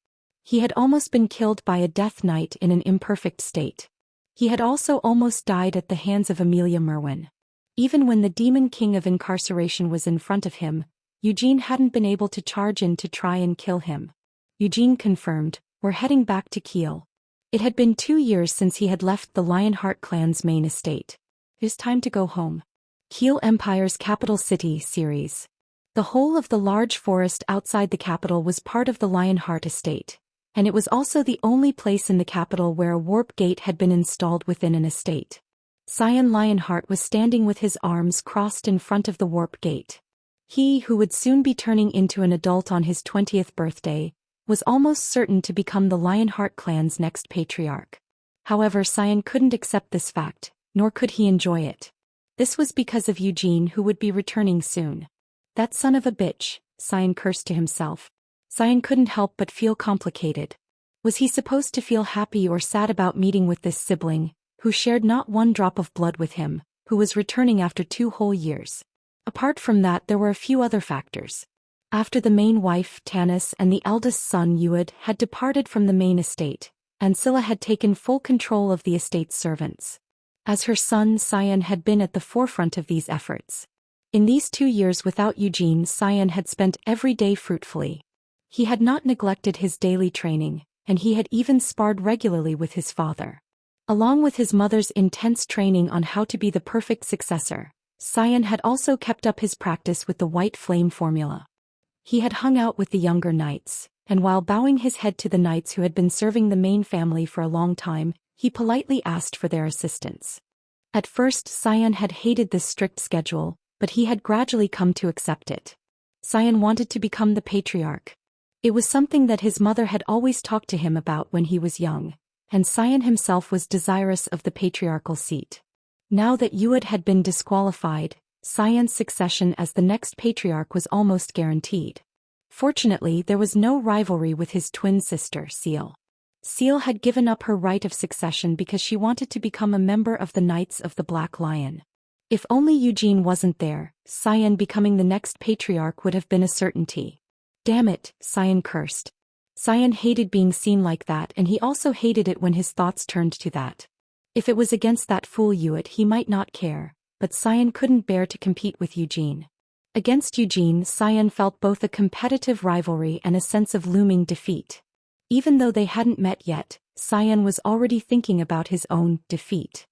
Speaker 1: He had almost been killed by a death knight in an imperfect state. He had also almost died at the hands of Amelia Merwin. Even when the demon king of incarceration was in front of him, Eugene hadn't been able to charge in to try and kill him. Eugene confirmed, we're heading back to Kiel. It had been 2 years since he had left the Lionheart clan's main estate. It's time to go home. Kiel Empire's Capital City series. The whole of the large forest outside the capital was part of the Lionheart estate, and it was also the only place in the capital where a warp gate had been installed within an estate. Scion Lionheart was standing with his arms crossed in front of the warp gate. He, who would soon be turning into an adult on his 20th birthday, was almost certain to become the Lionheart clan's next patriarch. However, Scion couldn't accept this fact, nor could he enjoy it. This was because of Eugene, who would be returning soon. That son of a bitch, Scion cursed to himself. Scion couldn't help but feel complicated. Was he supposed to feel happy or sad about meeting with this sibling, who shared not one drop of blood with him, who was returning after 2 whole years? Apart from that, there were a few other factors. After the main wife, Tanis, and the eldest son, Uad, had departed from the main estate, Ancilla had taken full control of the estate's servants. as her son Cyan had been at the forefront of these efforts. In these 2 years without Eugene, Cyan had spent every day fruitfully. He had not neglected his daily training, and he had even sparred regularly with his father. Along with his mother's intense training on how to be the perfect successor, Cyan had also kept up his practice with the white flame formula. He had hung out with the younger knights, and while bowing his head to the knights who had been serving the main family for a long time, he politely asked for their assistance. At first, Cyan had hated this strict schedule, but he had gradually come to accept it. Cyan wanted to become the patriarch. It was something that his mother had always talked to him about when he was young, and Cyan himself was desirous of the patriarchal seat. Now that Uod had been disqualified, Cyan's succession as the next patriarch was almost guaranteed. Fortunately, there was no rivalry with his twin sister, Seal. Seal had given up her right of succession because she wanted to become a member of the Knights of the Black Lion. If only Eugene wasn't there, Cyan becoming the next patriarch would have been a certainty. Damn it, Cyan cursed. Cyan hated being seen like that, and he also hated it when his thoughts turned to that. If it was against that fool Uod, he might not care, but Cyan couldn't bear to compete with Eugene. Against Eugene, Cyan felt both a competitive rivalry and a sense of looming defeat. Even though they hadn't met yet, Cyan was already thinking about his own defeat.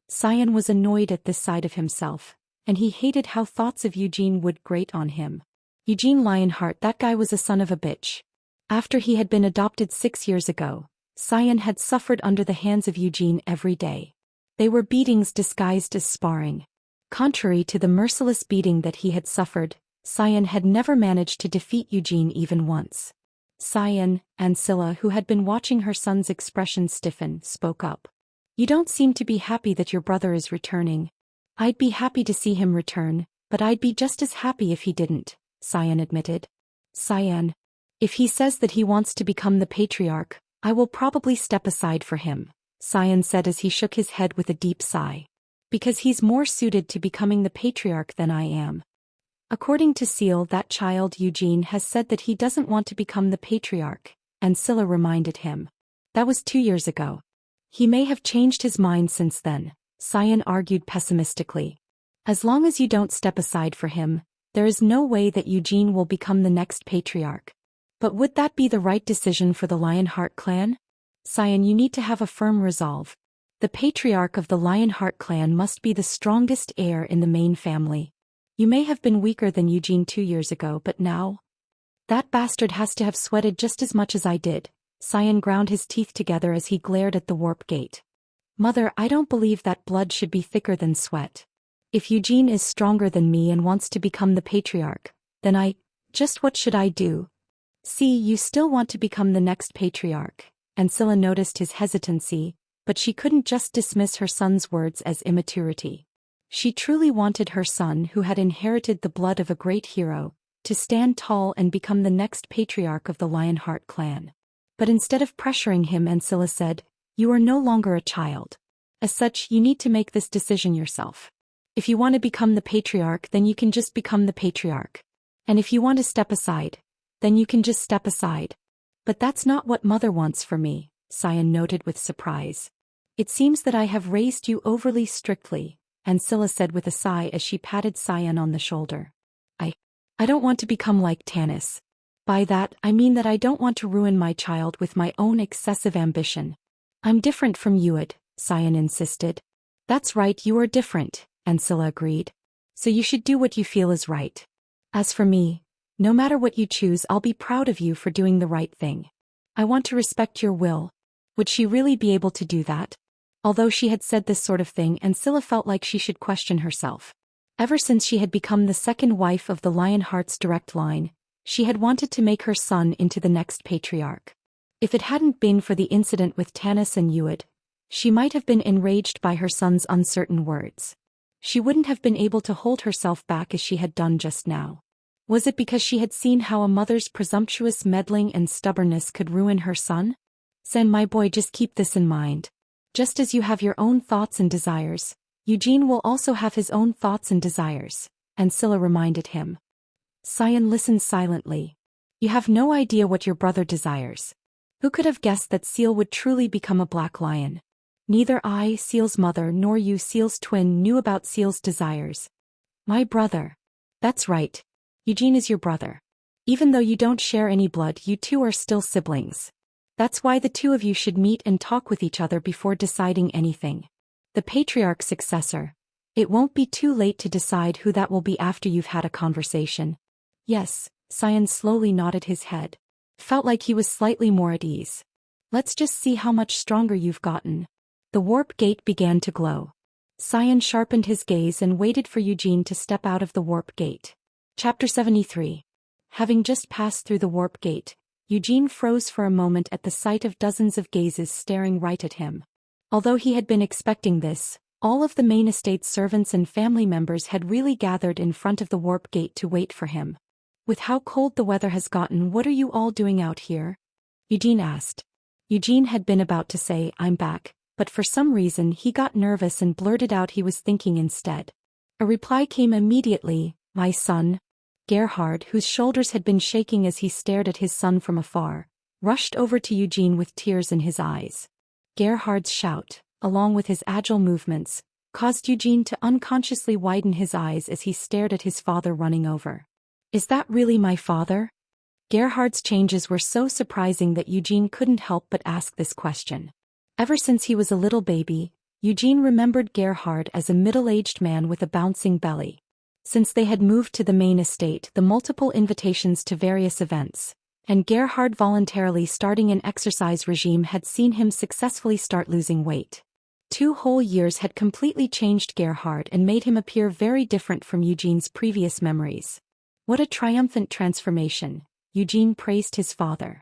Speaker 1: Cyan was annoyed at this side of himself, and he hated how thoughts of Eugene would grate on him. Eugene Lionheart, that guy was a son of a bitch. After he had been adopted 6 years ago, Cyan had suffered under the hands of Eugene every day. They were beatings disguised as sparring. Contrary to the merciless beating that he had suffered, Cyan had never managed to defeat Eugene even once. Cyan, Ancilla, who had been watching her son's expression stiffen, spoke up. "You don't seem to be happy that your brother is returning." "I'd be happy to see him return, but I'd be just as happy if he didn't," Cyan admitted. "Cyan, if he says that he wants to become the patriarch, I will probably step aside for him," Cyan said as he shook his head with a deep sigh. "Because he's more suited to becoming the patriarch than I am." According to Seal, that child Eugene has said that he doesn't want to become the patriarch, and Scylla reminded him. That was 2 years ago. He may have changed his mind since then, Cyan argued pessimistically. As long as you don't step aside for him, there is no way that Eugene will become the next patriarch. But would that be the right decision for the Lionheart clan? Cyan, you need to have a firm resolve. The patriarch of the Lionheart clan must be the strongest heir in the main family. You may have been weaker than Eugene 2 years ago, but now? That bastard has to have sweated just as much as I did. Cyan ground his teeth together as he glared at the warp gate. Mother, I don't believe that blood should be thicker than sweat. If Eugene is stronger than me and wants to become the patriarch, then just what should I do? See, you still want to become the next patriarch. Ancilla noticed his hesitancy, but she couldn't just dismiss her son's words as immaturity. She truly wanted her son, who had inherited the blood of a great hero, to stand tall and become the next patriarch of the Lionheart clan. But instead of pressuring him, Ancilla said, "You are no longer a child. As such, you need to make this decision yourself. If you want to become the patriarch, then you can just become the patriarch. And if you want to step aside, then you can just step aside." "But that's not what Mother wants for me," Cyan noted with surprise. "It seems that I have raised you overly strictly," Ancilla said with a sigh as she patted Cyan on the shoulder. I don't want to become like Tanis. By that, I mean that I don't want to ruin my child with my own excessive ambition." "I'm different from Uod," Cyan insisted. "That's right, you are different," Ancilla agreed. "So you should do what you feel is right. As for me, no matter what you choose, I'll be proud of you for doing the right thing. I want to respect your will." Would she really be able to do that? Although she had said this sort of thing, Ancilla felt like she should question herself. Ever since she had become the second wife of the Lionheart's direct line, she had wanted to make her son into the next patriarch. If it hadn't been for the incident with Tanis and Uod, she might have been enraged by her son's uncertain words. She wouldn't have been able to hold herself back as she had done just now. Was it because she had seen how a mother's presumptuous meddling and stubbornness could ruin her son? "Sen, my boy, just keep this in mind. Just as you have your own thoughts and desires, Eugene will also have his own thoughts and desires," Ancilla reminded him. Cyan listened silently. "You have no idea what your brother desires. Who could have guessed that Seal would truly become a black lion? Neither I, Seal's mother, nor you, Seal's twin, knew about Seal's desires. My brother. That's right. Eugene is your brother. Even though you don't share any blood, you two are still siblings. That's why the two of you should meet and talk with each other before deciding anything. The patriarch's successor. It won't be too late to decide who that will be after you've had a conversation. Yes, Sion slowly nodded his head. Felt like he was slightly more at ease. Let's just see how much stronger you've gotten. The warp gate began to glow. Sion sharpened his gaze and waited for Eugene to step out of the warp gate. Chapter 73. Having just passed through the warp gate, Eugene froze for a moment at the sight of dozens of gazes staring right at him. Although he had been expecting this, all of the main estate's servants and family members had really gathered in front of the warp gate to wait for him. With how cold the weather has gotten, what are you all doing out here? Eugene asked. Eugene had been about to say, I'm back, but for some reason he got nervous and blurted out he was thinking instead. A reply came immediately, my son. Gerhard, whose shoulders had been shaking as he stared at his son from afar, rushed over to Eugene with tears in his eyes. Gerhard's shout, along with his agile movements, caused Eugene to unconsciously widen his eyes as he stared at his father running over. Is that really my father? Gerhard's changes were so surprising that Eugene couldn't help but ask this question. Ever since he was a little baby, Eugene remembered Gerhard as a middle-aged man with a bouncing belly. Since they had moved to the main estate, the multiple invitations to various events, and Gerhard voluntarily starting an exercise regime had seen him successfully start losing weight. 2 whole years had completely changed Gerhard and made him appear very different from Eugene's previous memories. What a triumphant transformation, Eugene praised his father.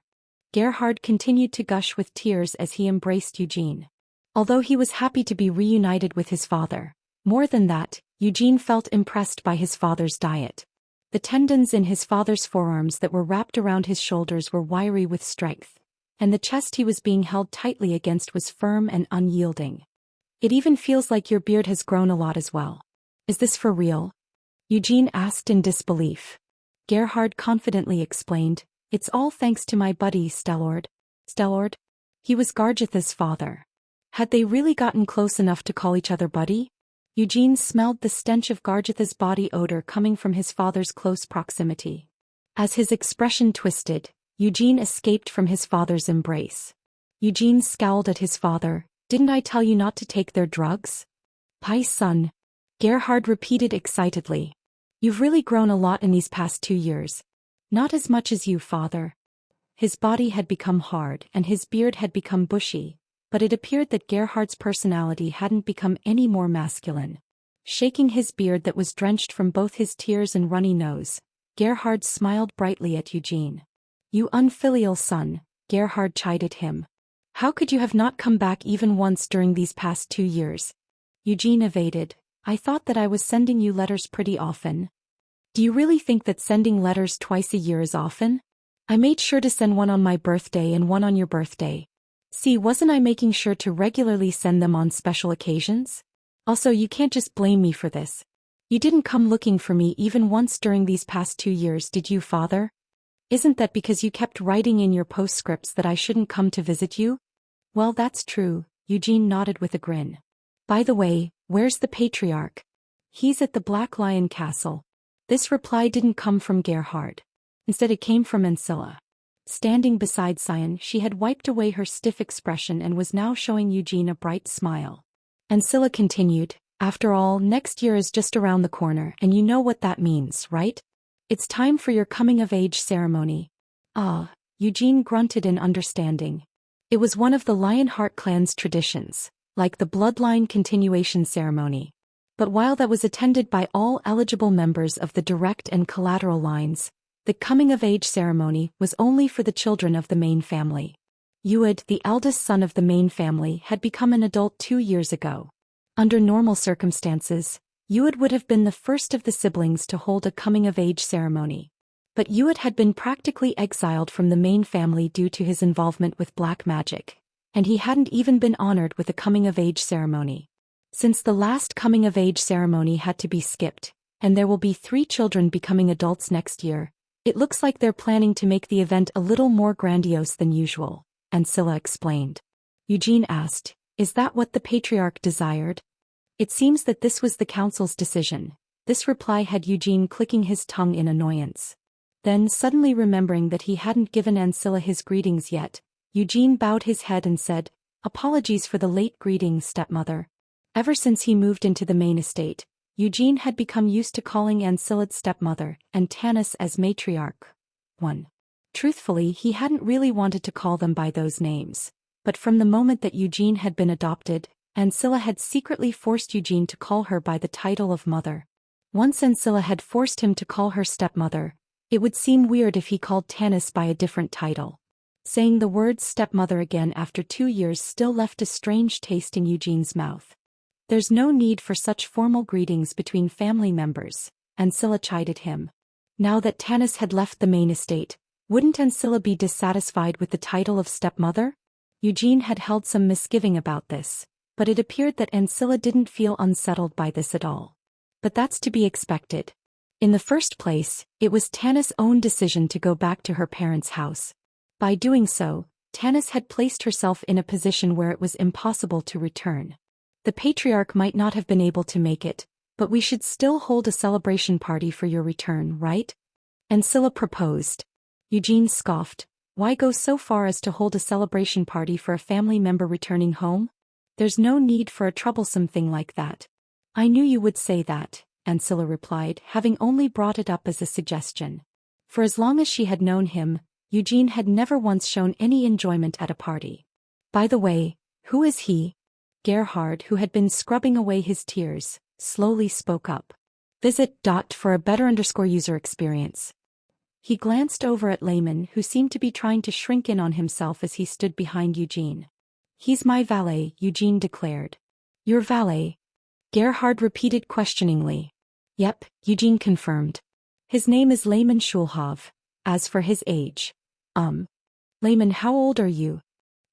Speaker 1: Gerhard continued to gush with tears as he embraced Eugene. Although he was happy to be reunited with his father, more than that, Eugene felt impressed by his father's diet. The tendons in his father's forearms that were wrapped around his shoulders were wiry with strength, and the chest he was being held tightly against was firm and unyielding. It even feels like your beard has grown a lot as well. Is this for real? Eugene asked in disbelief. Gerhard confidently explained, it's all thanks to my buddy Stellord. Stellord? He was Garjatha's father. Had they really gotten close enough to call each other buddy? Eugene smelled the stench of Garjatha's body odor coming from his father's close proximity. As his expression twisted, Eugene escaped from his father's embrace. Eugene scowled at his father, didn't I tell you not to take their drugs? Pie son. Gerhard repeated excitedly. You've really grown a lot in these past 2 years. Not as much as you, father. His body had become hard and his beard had become bushy, but it appeared that Gerhard's personality hadn't become any more masculine. Shaking his beard that was drenched from both his tears and runny nose, Gerhard smiled brightly at Eugene. You unfilial son, Gerhard chided him. How could you have not come back even once during these past 2 years? Eugene evaded. I thought that I was sending you letters pretty often. Do you really think that sending letters twice a year is often? I made sure to send one on my birthday and one on your birthday. See, wasn't I making sure to regularly send them on special occasions? Also, you can't just blame me for this. You didn't come looking for me even once during these past 2 years, did you, father? Isn't that because you kept writing in your postscripts that I shouldn't come to visit you? Well, that's true, Eugene nodded with a grin. By the way, where's the patriarch? He's at the Black Lion Castle. This reply didn't come from Gerhard. Instead it came from Ancilla. Standing beside Sion, she had wiped away her stiff expression and was now showing Eugene a bright smile. Ancilla continued, after all, next year is just around the corner and you know what that means, right? It's time for your coming-of-age ceremony. Ah, Eugene grunted in understanding. It was one of the Lionheart clan's traditions, like the bloodline continuation ceremony. But while that was attended by all eligible members of the direct and collateral lines, the coming-of-age ceremony was only for the children of the main family. Ued, the eldest son of the main family, had become an adult 2 years ago. Under normal circumstances, Ued would have been the first of the siblings to hold a coming-of-age ceremony. But Ued had been practically exiled from the main family due to his involvement with black magic, and he hadn't even been honored with a coming-of-age ceremony. Since the last coming-of-age ceremony had to be skipped, and there will be 3 children becoming adults next year, it looks like they're planning to make the event a little more grandiose than usual, Ancilla explained. Eugene asked, Is that what the patriarch desired? It seems that this was the council's decision. This reply had Eugene clicking his tongue in annoyance. Then, suddenly remembering that he hadn't given Ancilla his greetings yet, Eugene bowed his head and said, "Apologies for the late greetings, stepmother." Ever since he moved into the main estate, Eugene had become used to calling Ancilla's stepmother and Tanis as matriarch. 1. Truthfully, he hadn't really wanted to call them by those names, but from the moment that Eugene had been adopted, Ancilla had secretly forced Eugene to call her by the title of mother. Once Ancilla had forced him to call her stepmother, it would seem weird if he called Tanis by a different title. Saying the word stepmother again after 2 years still left a strange taste in Eugene's mouth. "There's no need for such formal greetings between family members," Ancilla chided him. Now that Tanis had left the main estate, wouldn't Ancilla be dissatisfied with the title of stepmother? Eugene had held some misgiving about this, but it appeared that Ancilla didn't feel unsettled by this at all. But that's to be expected. In the first place, it was Tanis' own decision to go back to her parents' house. By doing so, Tanis had placed herself in a position where it was impossible to return. The patriarch might not have been able to make it, but we should still hold a celebration party for your return, right? Ancilla proposed. Eugene scoffed. Why go so far as to hold a celebration party for a family member returning home? There's no need for a troublesome thing like that. I knew you would say that, Ancilla replied, having only brought it up as a suggestion. For as long as she had known him, Eugene had never once shown any enjoyment at a party. By the way, who is he? Gerhard, who had been scrubbing away his tears, slowly spoke up. Visit for a better user experience. He glanced over at Lehman, who seemed to be trying to shrink in on himself as he stood behind Eugene. He's my valet, Eugene declared. Your valet? Gerhard repeated questioningly. Yep, Eugene confirmed. His name is Lehman Schulhoff. As for his age. Lehman, how old are you?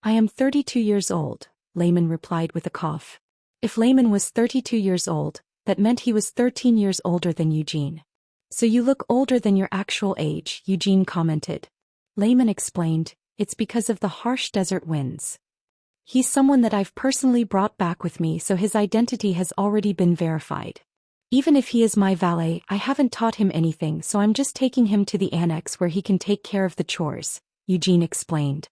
Speaker 1: I am 32 years old, Lehman replied with a cough. If Lehman was 32 years old, that meant he was 13 years older than Eugene. So you look older than your actual age, Eugene commented. Lehman explained, it's because of the harsh desert winds. He's someone that I've personally brought back with me, so his identity has already been verified. Even if he is my valet, I haven't taught him anything, so I'm just taking him to the annex where he can take care of the chores, Eugene explained.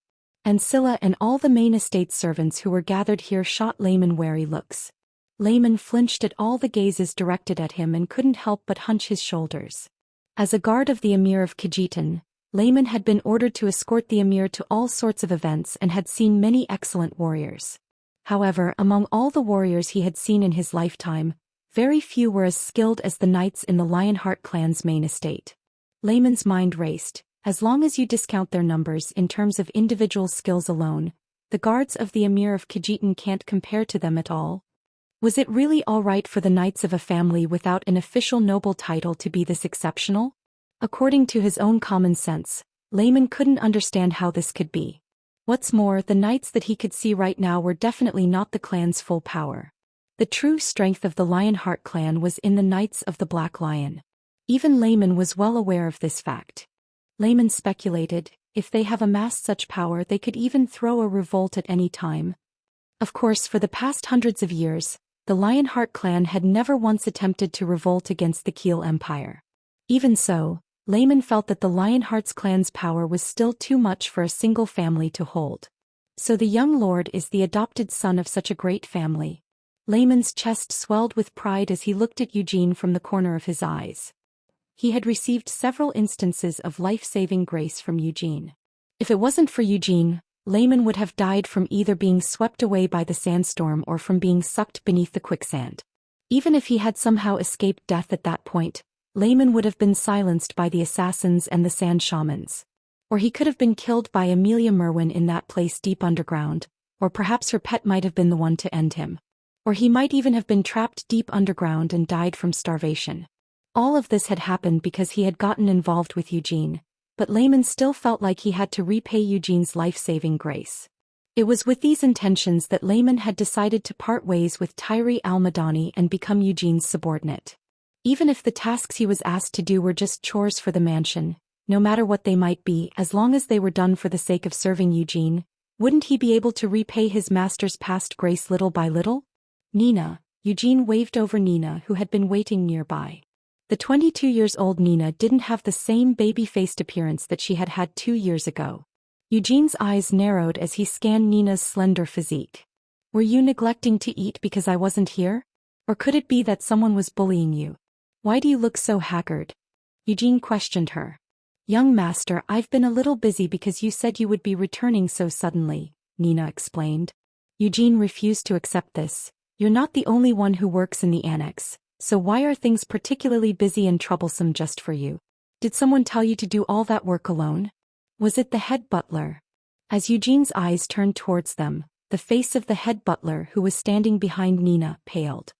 Speaker 1: Ancilla and all the main estate servants who were gathered here shot Lehman wary looks. Lehman flinched at all the gazes directed at him and couldn't help but hunch his shoulders. As a guard of the Emir of Khajitan, Lehman had been ordered to escort the Emir to all sorts of events and had seen many excellent warriors. However, among all the warriors he had seen in his lifetime, very few were as skilled as the knights in the Lionheart clan's main estate. Lehman's mind raced. As long as you discount their numbers in terms of individual skills alone, the guards of the Emir of Khajitan can't compare to them at all. Was it really all right for the knights of a family without an official noble title to be this exceptional? According to his own common sense, Lehman couldn't understand how this could be. What's more, the knights that he could see right now were definitely not the clan's full power. The true strength of the Lionheart clan was in the Knights of the Black Lion. Even Lehman was well aware of this fact. Lehman speculated, if they have amassed such power they could even throw a revolt at any time. Of course, for the past hundreds of years, the Lionheart clan had never once attempted to revolt against the Kiel Empire. Even so, Lehman felt that the Lionheart's clan's power was still too much for a single family to hold. So the young lord is the adopted son of such a great family. Lehman's chest swelled with pride as he looked at Eugene from the corner of his eyes. He had received several instances of life-saving grace from Eugene. If it wasn't for Eugene, Lehman would have died from either being swept away by the sandstorm or from being sucked beneath the quicksand. Even if he had somehow escaped death at that point, Lehman would have been silenced by the assassins and the sand shamans. Or he could have been killed by Amelia Merwin in that place deep underground, or perhaps her pet might have been the one to end him. Or he might even have been trapped deep underground and died from starvation. All of this had happened because he had gotten involved with Eugene, but Lehman still felt like he had to repay Eugene's life-saving grace. It was with these intentions that Lehman had decided to part ways with Tyree Al-Madani and become Eugene's subordinate. Even if the tasks he was asked to do were just chores for the mansion, no matter what they might be, as long as they were done for the sake of serving Eugene, Wouldn't he be able to repay his master's past grace little by little? Nina, Eugene waved over Nina who had been waiting nearby. The 22-years-old Nina didn't have the same baby-faced appearance that she had had 2 years ago. Eugene's eyes narrowed as he scanned Nina's slender physique. Were you neglecting to eat because I wasn't here? Or could it be that someone was bullying you? Why do you look so haggard? Eugene questioned her. Young master, I've been a little busy because you said you would be returning so suddenly, Nina explained. Eugene refused to accept this. You're not the only one who works in the annex, so why are things particularly busy and troublesome just for you? Did someone tell you to do all that work alone? Was it the head butler? As Eugene's eyes turned towards them, the face of the head butler who was standing behind Nina paled.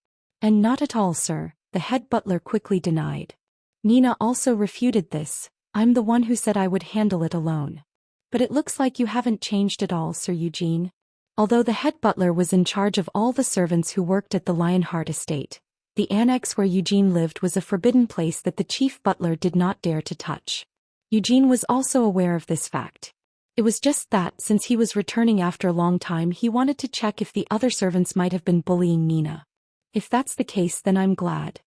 Speaker 1: And not at all, sir, the head butler quickly denied. Nina also refuted this. I'm the one who said I would handle it alone. But it looks like you haven't changed at all, Sir Eugene. Although the head butler was in charge of all the servants who worked at the Lionheart estate, the annex where Eugene lived was a forbidden place that the chief butler did not dare to touch. Eugene was also aware of this fact. It was just that, since he was returning after a long time, he wanted to check if the other servants might have been bullying Nina. If that's the case, then I'm glad.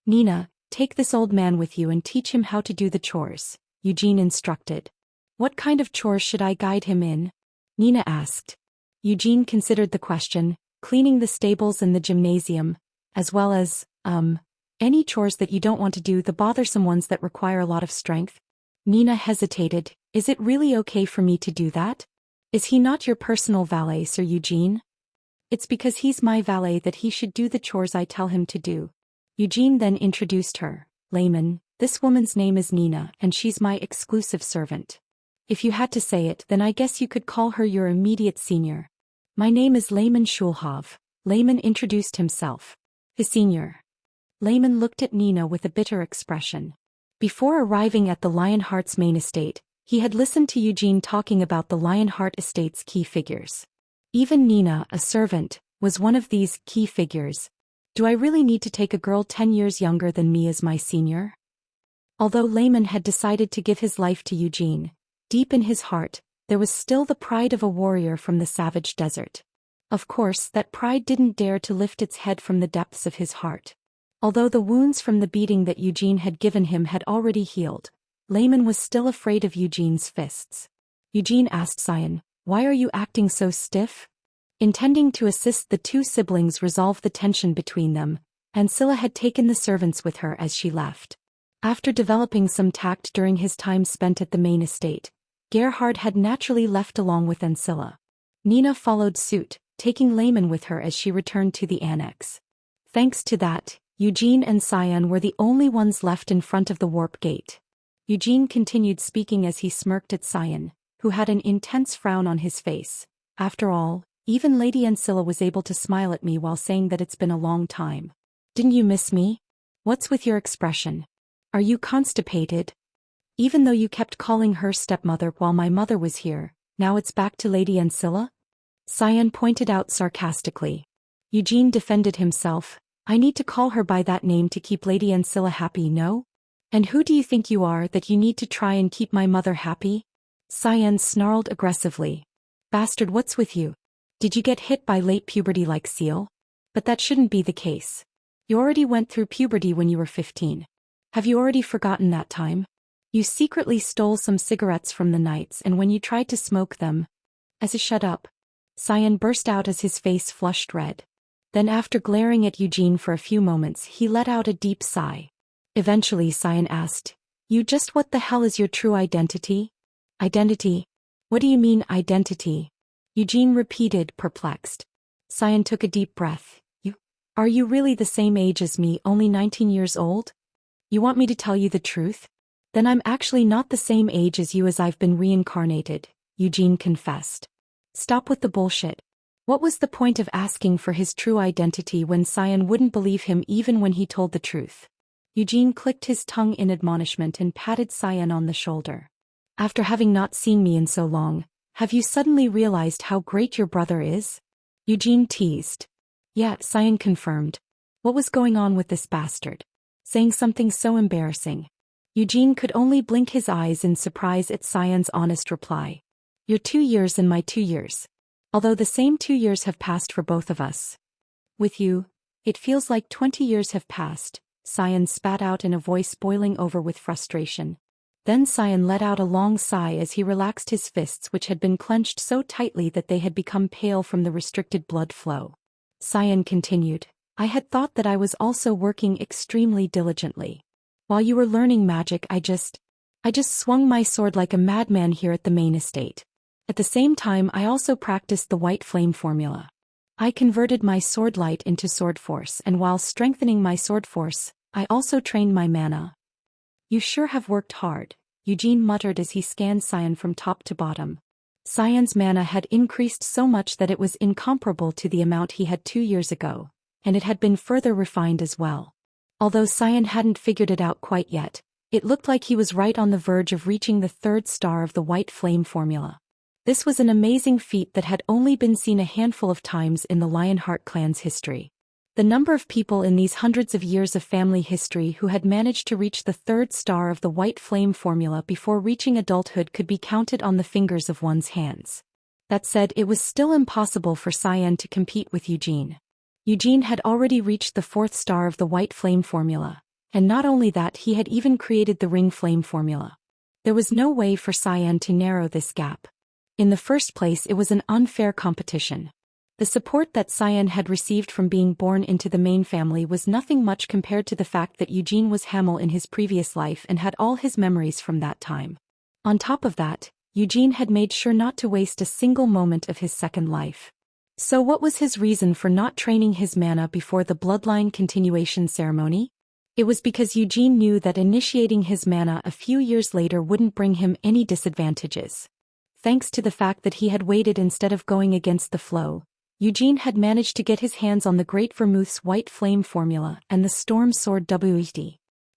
Speaker 1: Nina, take this old man with you and teach him how to do the chores, Eugene instructed. What kind of chores should I guide him in? Nina asked. Eugene considered the question, cleaning the stables and the gymnasium, as well as, any chores that you don't want to do, the bothersome ones that require a lot of strength. Nina hesitated. Is it really okay for me to do that? Is he not your personal valet, Sir Eugene? It's because he's my valet that he should do the chores I tell him to do. Eugene then introduced her. Layman, this woman's name is Nina and she's my exclusive servant. If you had to say it, then I guess you could call her your immediate senior. My name is Layman Schulhoff. Layman introduced himself. His senior. Layman looked at Nina with a bitter expression. Before arriving at the Lionheart's main estate, he had listened to Eugene talking about the Lionheart estate's key figures. Even Nina, a servant, was one of these key figures. Do I really need to take a girl 10 years younger than me as my senior? Although Layman had decided to give his life to Eugene, deep in his heart, there was still the pride of a warrior from the savage desert. Of course, that pride didn't dare to lift its head from the depths of his heart. Although the wounds from the beating that Eugene had given him had already healed, Layman was still afraid of Eugene's fists. Eugene asked Sion, why are you acting so stiff? Intending to assist the two siblings resolve the tension between them, Ancilla had taken the servants with her as she left. After developing some tact during his time spent at the main estate, Gerhard had naturally left along with Ancilla. Nina followed suit, taking Layman with her as she returned to the annex. Thanks to that, Eugene and Sion were the only ones left in front of the warp gate. Eugene continued speaking as he smirked at Sion, who had an intense frown on his face. After all, even Lady Ancilla was able to smile at me while saying that it's been a long time. Didn't you miss me? What's with your expression? Are you constipated? Even though you kept calling her stepmother while my mother was here, now it's back to Lady Ancilla? Sion pointed out sarcastically. Eugene defended himself. I need to call her by that name to keep Lady Ancilla happy, no? And who do you think you are that you need to try and keep my mother happy? Sion snarled aggressively. Bastard, what's with you? Did you get hit by late puberty like Seal? But that shouldn't be the case. You already went through puberty when you were 15. Have you already forgotten that time? You secretly stole some cigarettes from the knights, and when you tried to smoke them... Shut up. Sion burst out as his face flushed red. Then after glaring at Eugene for a few moments, he let out a deep sigh. Eventually Sion asked, what the hell is your true identity? Identity? What do you mean, identity? Eugene repeated, perplexed. Sion took a deep breath. Are you really the same age as me, only 19 years old? You want me to tell you the truth? Then I'm actually not the same age as you, as I've been reincarnated, Eugene confessed. Stop with the bullshit. What was the point of asking for his true identity when Sion wouldn't believe him even when he told the truth? Eugene clicked his tongue in admonishment and patted Sion on the shoulder. After having not seen me in so long, have you suddenly realized how great your brother is? Eugene teased. Yeah, Sion confirmed. What was going on with this bastard? Saying something so embarrassing. Eugene could only blink his eyes in surprise at Sion's honest reply. Your 2 years and my 2 years. Although the same 2 years have passed for both of us. With you, it feels like 20 years have passed, Cyan spat out in a voice boiling over with frustration. Then Cyan let out a long sigh as he relaxed his fists, which had been clenched so tightly that they had become pale from the restricted blood flow. Cyan continued, I had thought that I was also working extremely diligently. While you were learning magic, I just swung my sword like a madman here at the main estate. At the same time, I also practiced the white flame formula. I converted my sword light into sword force, and while strengthening my sword force, I also trained my mana. You sure have worked hard, Eugene muttered as he scanned Cyan from top to bottom. Cyan's mana had increased so much that it was incomparable to the amount he had 2 years ago, and it had been further refined as well. Although Cyan hadn't figured it out quite yet, it looked like he was right on the verge of reaching the 3rd star of the white flame formula. This was an amazing feat that had only been seen a handful of times in the Lionheart clan's history. The number of people in these hundreds of years of family history who had managed to reach the 3rd star of the white flame formula before reaching adulthood could be counted on the fingers of one's hands. That said, it was still impossible for Cyan to compete with Eugene. Eugene had already reached the 4th star of the white flame formula, and not only that, he had even created the ring flame formula. There was no way for Cyan to narrow this gap. In the first place, it was an unfair competition. The support that Cyan had received from being born into the main family was nothing much compared to the fact that Eugene was Hamel in his previous life and had all his memories from that time. On top of that, Eugene had made sure not to waste a single moment of his second life. So what was his reason for not training his mana before the bloodline continuation ceremony? It was because Eugene knew that initiating his mana a few years later wouldn't bring him any disadvantages. Thanks to the fact that he had waited instead of going against the flow, Eugene had managed to get his hands on the Great Vermouth's white flame formula and the Storm Sword WET.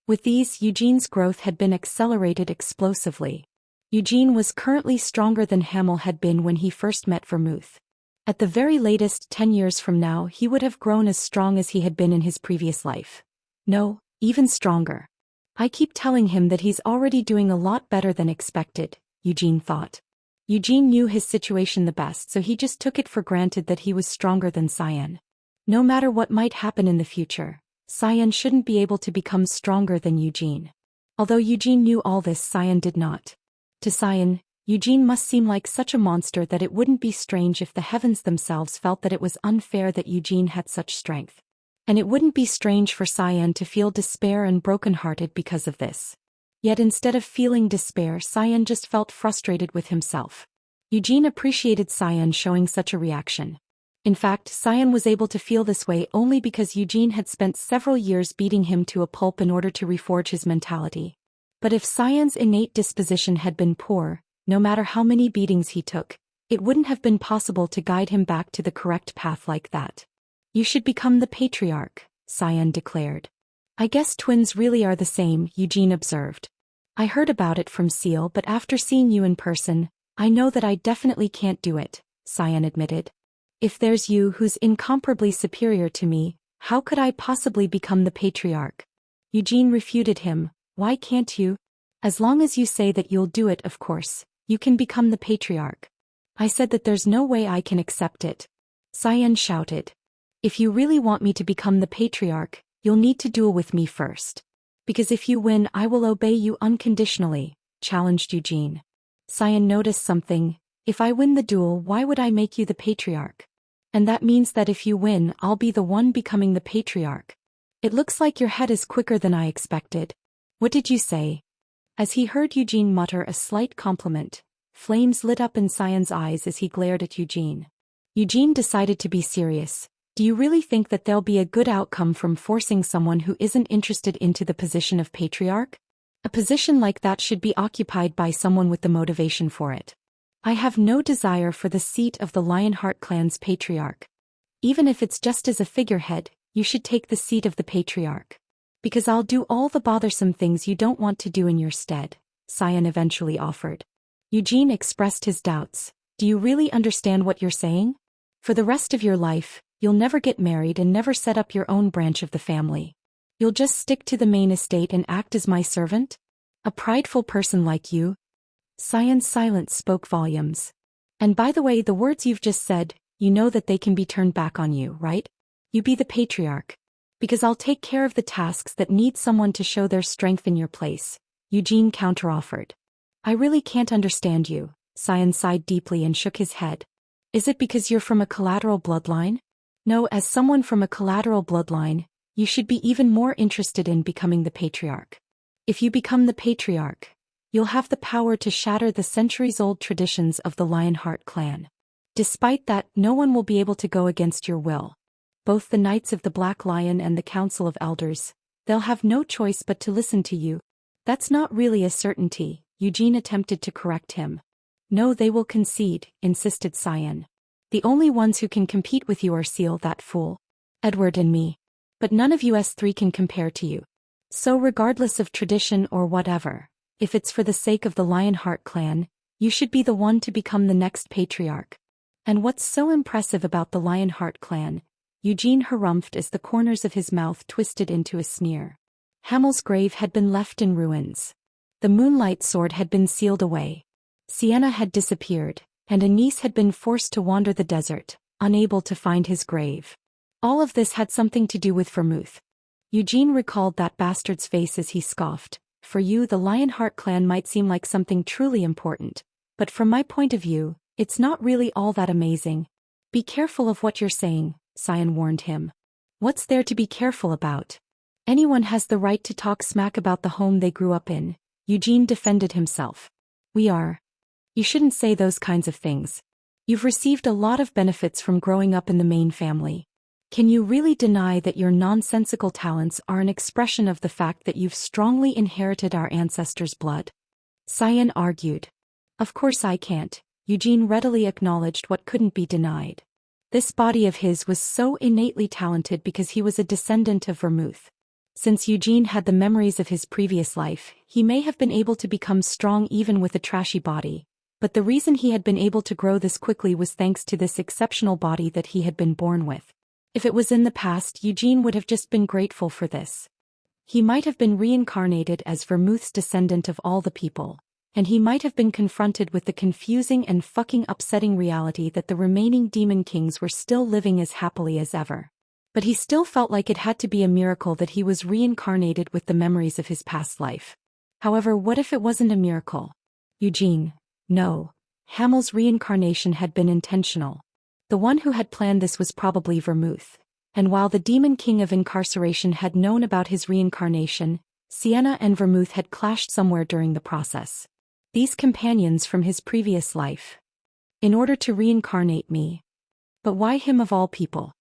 Speaker 1: With these, Eugene's growth had been accelerated explosively. Eugene was currently stronger than Hamel had been when he first met Vermouth. At the very latest, 10 years from now, he would have grown as strong as he had been in his previous life. No, even stronger. I keep telling him that he's already doing a lot better than expected, Eugene thought. Eugene knew his situation the best, so he just took it for granted that he was stronger than Cyan. No matter what might happen in the future, Cyan shouldn't be able to become stronger than Eugene. Although Eugene knew all this, Cyan did not. To Cyan, Eugene must seem like such a monster that it wouldn't be strange if the heavens themselves felt that it was unfair that Eugene had such strength. And it wouldn't be strange for Cyan to feel despair and brokenhearted because of this. Yet instead of feeling despair, Cyan just felt frustrated with himself. Eugene appreciated Cyan showing such a reaction. In fact, Cyan was able to feel this way only because Eugene had spent several years beating him to a pulp in order to reforge his mentality. But if Cyan's innate disposition had been poor, no matter how many beatings he took, it wouldn't have been possible to guide him back to the correct path like that. You should become the patriarch, Cyan declared. I guess twins really are the same, Eugene observed. I heard about it from Seal, but after seeing you in person, I know that I definitely can't do it, Cyan admitted. If there's you who's incomparably superior to me, how could I possibly become the patriarch? Eugene refuted him. Why can't you? As long as you say that you'll do it, of course, you can become the patriarch. I said that there's no way I can accept it. Cyan shouted. If you really want me to become the patriarch, you'll need to duel with me first. Because if you win, I will obey you unconditionally, challenged Eugene. Cyan noticed something. If I win the duel, why would I make you the patriarch? And that means that if you win, I'll be the one becoming the patriarch. It looks like your head is quicker than I expected. What did you say? As he heard Eugene mutter a slight compliment, flames lit up in Cyan's eyes as he glared at Eugene. Eugene decided to be serious. Do you really think that there'll be a good outcome from forcing someone who isn't interested into the position of patriarch? A position like that should be occupied by someone with the motivation for it. I have no desire for the seat of the Lionheart clan's patriarch. Even if it's just as a figurehead, you should take the seat of the patriarch. Because I'll do all the bothersome things you don't want to do in your stead, Cyan eventually offered. Eugene expressed his doubts. Do you really understand what you're saying? For the rest of your life, you'll never get married and never set up your own branch of the family. You'll just stick to the main estate and act as my servant? A prideful person like you? Cyan's silence spoke volumes. And by the way, the words you've just said, you know that they can be turned back on you, right? You be the patriarch. Because I'll take care of the tasks that need someone to show their strength in your place, Eugene counteroffered. I really can't understand you, Cyan sighed deeply and shook his head. Is it because you're from a collateral bloodline? No, as someone from a collateral bloodline, you should be even more interested in becoming the patriarch. If you become the patriarch, you'll have the power to shatter the centuries-old traditions of the Lionheart clan. Despite that, no one will be able to go against your will. Both the Knights of the Black Lion and the Council of Elders, they'll have no choice but to listen to you. That's not really a certainty, Eugene attempted to correct him. No, they will concede, insisted Cyan. The only ones who can compete with you are Seal, that fool, Edward and me. But none of us three can compare to you. So regardless of tradition or whatever, if it's for the sake of the Lionheart clan, you should be the one to become the next patriarch. And what's so impressive about the Lionheart clan? Eugene harumphed as the corners of his mouth twisted into a sneer. Hamel's grave had been left in ruins. The Moonlight Sword had been sealed away. Sienna had disappeared, and a niece had been forced to wander the desert, unable to find his grave. All of this had something to do with Vermouth. Eugene recalled that bastard's face as he scoffed. For you, the Lionheart clan might seem like something truly important, but from my point of view, it's not really all that amazing. Be careful of what you're saying, Cyan warned him. What's there to be careful about? Anyone has the right to talk smack about the home they grew up in, Eugene defended himself. You shouldn't say those kinds of things. You've received a lot of benefits from growing up in the main family. Can you really deny that your nonsensical talents are an expression of the fact that you've strongly inherited our ancestors' blood? Cyan argued. Of course I can't, Eugene readily acknowledged what couldn't be denied. This body of his was so innately talented because he was a descendant of Vermouth. Since Eugene had the memories of his previous life, he may have been able to become strong even with a trashy body, but the reason he had been able to grow this quickly was thanks to this exceptional body that he had been born with. If it was in the past, Eugene would have just been grateful for this. He might have been reincarnated as Vermouth's descendant of all the people, and he might have been confronted with the confusing and fucking upsetting reality that the remaining demon kings were still living as happily as ever. But he still felt like it had to be a miracle that he was reincarnated with the memories of his past life. However, what if it wasn't a miracle? Eugene, no. Hamel's reincarnation had been intentional. The one who had planned this was probably Vermouth, and while the demon king of incarceration had known about his reincarnation, Sienna and Vermouth had clashed somewhere during the process. These companions from his previous life. In order to reincarnate me. But why him of all people?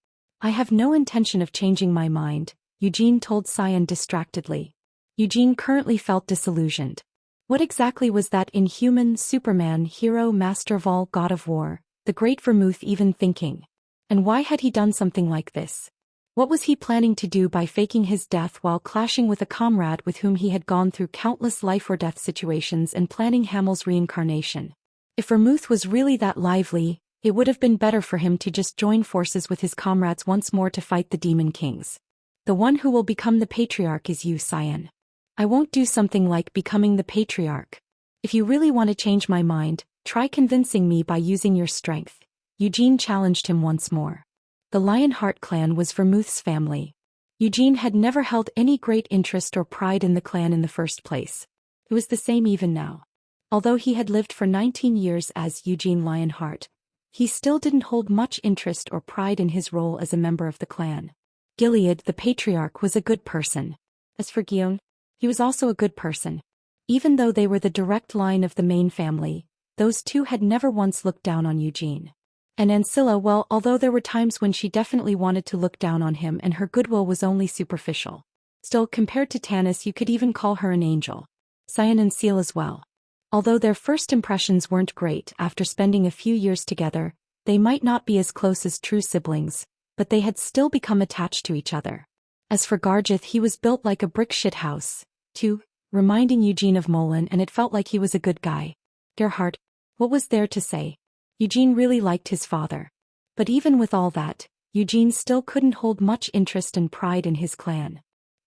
Speaker 1: I have no intention of changing my mind, Eugene told Cyan distractedly. Eugene currently felt disillusioned. What exactly was that inhuman Superman hero, master of all, god of war, the great Vermouth even thinking? And why had he done something like this? What was he planning to do by faking his death while clashing with a comrade with whom he had gone through countless life-or-death situations and planning Hamel's reincarnation? If Vermouth was really that lively, it would have been better for him to just join forces with his comrades once more to fight the Demon Kings. The one who will become the patriarch is you, Cyan. I won't do something like becoming the patriarch. If you really want to change my mind, try convincing me by using your strength. Eugene challenged him once more. The Lionheart clan was Vermouth's family. Eugene had never held any great interest or pride in the clan in the first place. It was the same even now. Although he had lived for 19 years as Eugene Lionheart, he still didn't hold much interest or pride in his role as a member of the clan. Gilead, the patriarch, was a good person. As for Guillaume, he was also a good person. Even though they were the direct line of the main family, those two had never once looked down on Eugene. And Ancilla, well, although there were times when she definitely wanted to look down on him and her goodwill was only superficial. Still, compared to Tanis, you could even call her an angel. Cyan and Seal as well. Although their first impressions weren't great after spending a few years together, they might not be as close as true siblings, but they had still become attached to each other. As for Gargith, he was built like a brick shithouse, too, reminding Eugene of Molin, and it felt like he was a good guy. Gerhardt, what was there to say? Eugene really liked his father. But even with all that, Eugene still couldn't hold much interest and pride in his clan.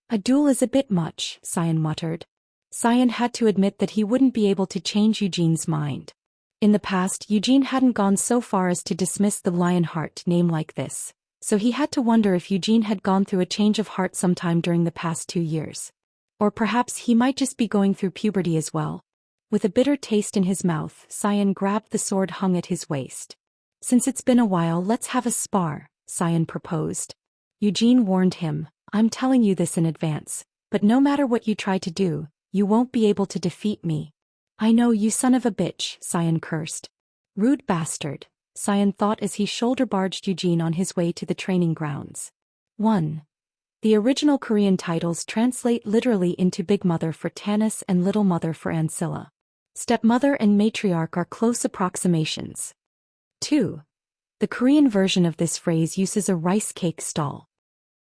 Speaker 1: A duel is a bit much, Cyan muttered. Cyan had to admit that he wouldn't be able to change Eugene's mind. In the past, Eugene hadn't gone so far as to dismiss the Lionheart name like this, so he had to wonder if Eugene had gone through a change of heart sometime during the past 2 years. Or perhaps he might just be going through puberty as well. With a bitter taste in his mouth, Cyan grabbed the sword hung at his waist. "Since it's been a while, let's have a spar," Cyan proposed. Eugene warned him, "I'm telling you this in advance, but no matter what you try to do, you won't be able to defeat me." "I know, you son of a bitch," Cyan cursed. "Rude bastard," Cyan thought as he shoulder-barged Eugene on his way to the training grounds. 1. The original Korean titles translate literally into Big Mother for Tanis and Little Mother for Ancilla. Stepmother and matriarch are close approximations. 2. The Korean version of this phrase uses a rice cake stall.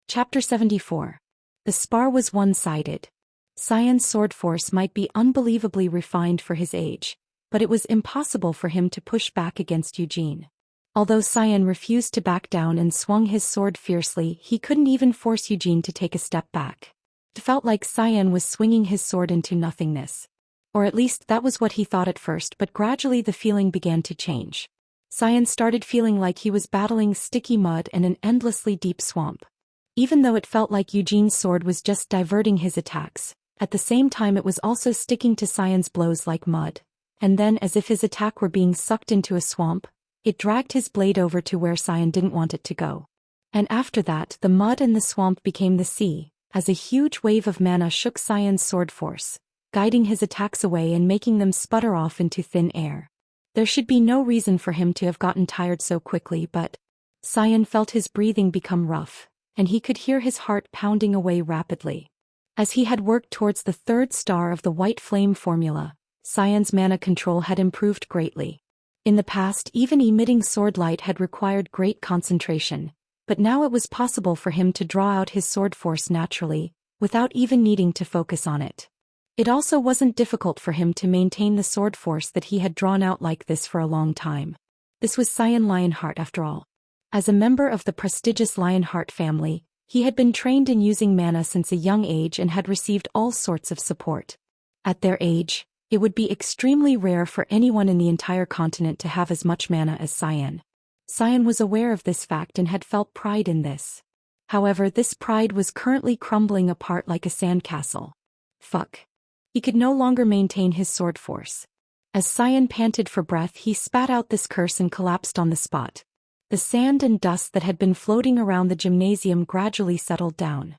Speaker 1: Chapter 74. The spar was one-sided. Cyan's sword force might be unbelievably refined for his age, but it was impossible for him to push back against Eugene. Although Cyan refused to back down and swung his sword fiercely, he couldn't even force Eugene to take a step back. It felt like Cyan was swinging his sword into nothingness. Or at least that was what he thought at first, but gradually the feeling began to change. Cyan started feeling like he was battling sticky mud in an endlessly deep swamp. Even though it felt like Eugene's sword was just diverting his attacks, at the same time it was also sticking to Cyan's blows like mud. And then, as if his attack were being sucked into a swamp, it dragged his blade over to where Cyan didn't want it to go. And after that, the mud and the swamp became the sea, as a huge wave of mana shook Cyan's sword force, guiding his attacks away and making them sputter off into thin air. There should be no reason for him to have gotten tired so quickly, but Cyan felt his breathing become rough, and he could hear his heart pounding away rapidly. As he had worked towards the 3rd star of the White Flame formula, Cyan's mana control had improved greatly. In the past, even emitting sword light had required great concentration, but now it was possible for him to draw out his sword force naturally, without even needing to focus on it. It also wasn't difficult for him to maintain the sword force that he had drawn out like this for a long time. This was Cyan Lionheart after all. As a member of the prestigious Lionheart family, he had been trained in using mana since a young age and had received all sorts of support. At their age, it would be extremely rare for anyone in the entire continent to have as much mana as Cyan. Cyan was aware of this fact and had felt pride in this. However, this pride was currently crumbling apart like a sandcastle. Fuck. He could no longer maintain his sword force. As Cyan panted for breath, he spat out this curse and collapsed on the spot. The sand and dust that had been floating around the gymnasium gradually settled down.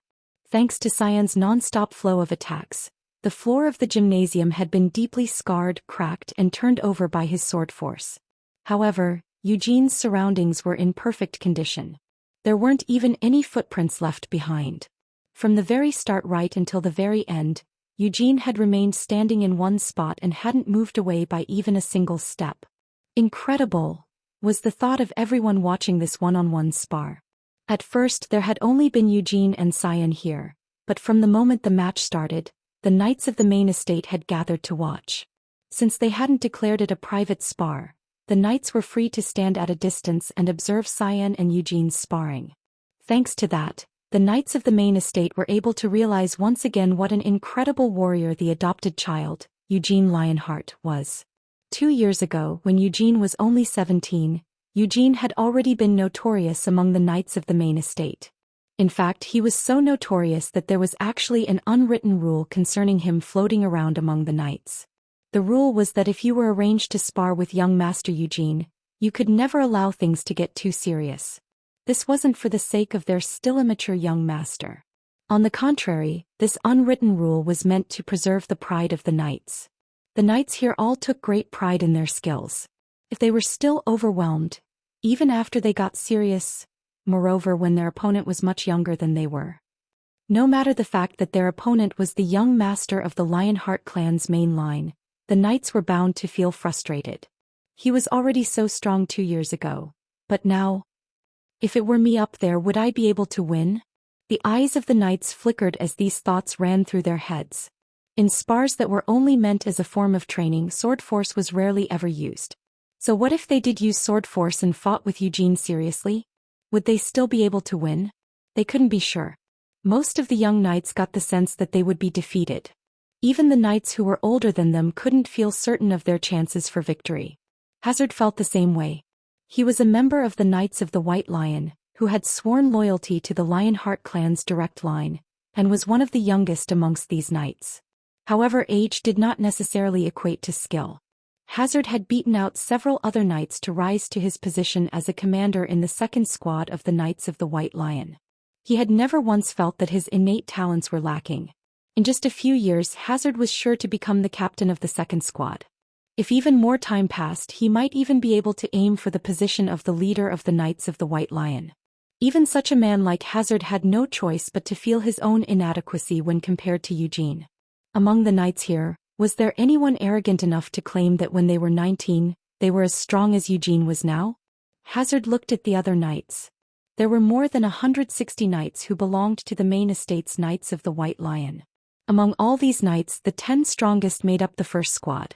Speaker 1: Thanks to Cyan's non-stop flow of attacks, the floor of the gymnasium had been deeply scarred, cracked, and turned over by his sword force. However, Eugene's surroundings were in perfect condition. There weren't even any footprints left behind. From the very start right until the very end, Eugene had remained standing in one spot and hadn't moved away by even a single step. Incredible, was the thought of everyone watching this one-on-one spar. At first there had only been Eugene and Cyan here, but from the moment the match started, the knights of the main estate had gathered to watch. Since they hadn't declared it a private spar, the knights were free to stand at a distance and observe Cyan and Eugene's sparring. Thanks to that, the knights of the main estate were able to realize once again what an incredible warrior the adopted child, Eugene Lionheart, was. 2 years ago, when Eugene was only 17, Eugene had already been notorious among the knights of the main estate. In fact, he was so notorious that there was actually an unwritten rule concerning him floating around among the knights. The rule was that if you were arranged to spar with young Master Eugene, you could never allow things to get too serious. This wasn't for the sake of their still immature young master. On the contrary, this unwritten rule was meant to preserve the pride of the knights. The knights here all took great pride in their skills. If they were still overwhelmed, even after they got serious, moreover when their opponent was much younger than they were. No matter the fact that their opponent was the young master of the Lionheart clan's main line, the knights were bound to feel frustrated. He was already so strong 2 years ago, but now, if it were me up there, would I be able to win? The eyes of the knights flickered as these thoughts ran through their heads. In spars that were only meant as a form of training, sword force was rarely ever used. So what if they did use sword force and fought with Eugene seriously? Would they still be able to win? They couldn't be sure. Most of the young knights got the sense that they would be defeated. Even the knights who were older than them couldn't feel certain of their chances for victory. Hazard felt the same way. He was a member of the Knights of the White Lion, who had sworn loyalty to the Lionheart clan's direct line, and was one of the youngest amongst these knights. However, age did not necessarily equate to skill. Hazard had beaten out several other knights to rise to his position as a commander in the second squad of the Knights of the White Lion. He had never once felt that his innate talents were lacking. In just a few years, Hazard was sure to become the captain of the second squad. If even more time passed, he might even be able to aim for the position of the leader of the Knights of the White Lion. Even such a man like Hazard had no choice but to feel his own inadequacy when compared to Eugene. Among the knights here, was there anyone arrogant enough to claim that when they were 19, they were as strong as Eugene was now? Hazard looked at the other knights. There were more than 160 knights who belonged to the main estate's Knights of the White Lion. Among all these knights, the 10 strongest made up the first squad.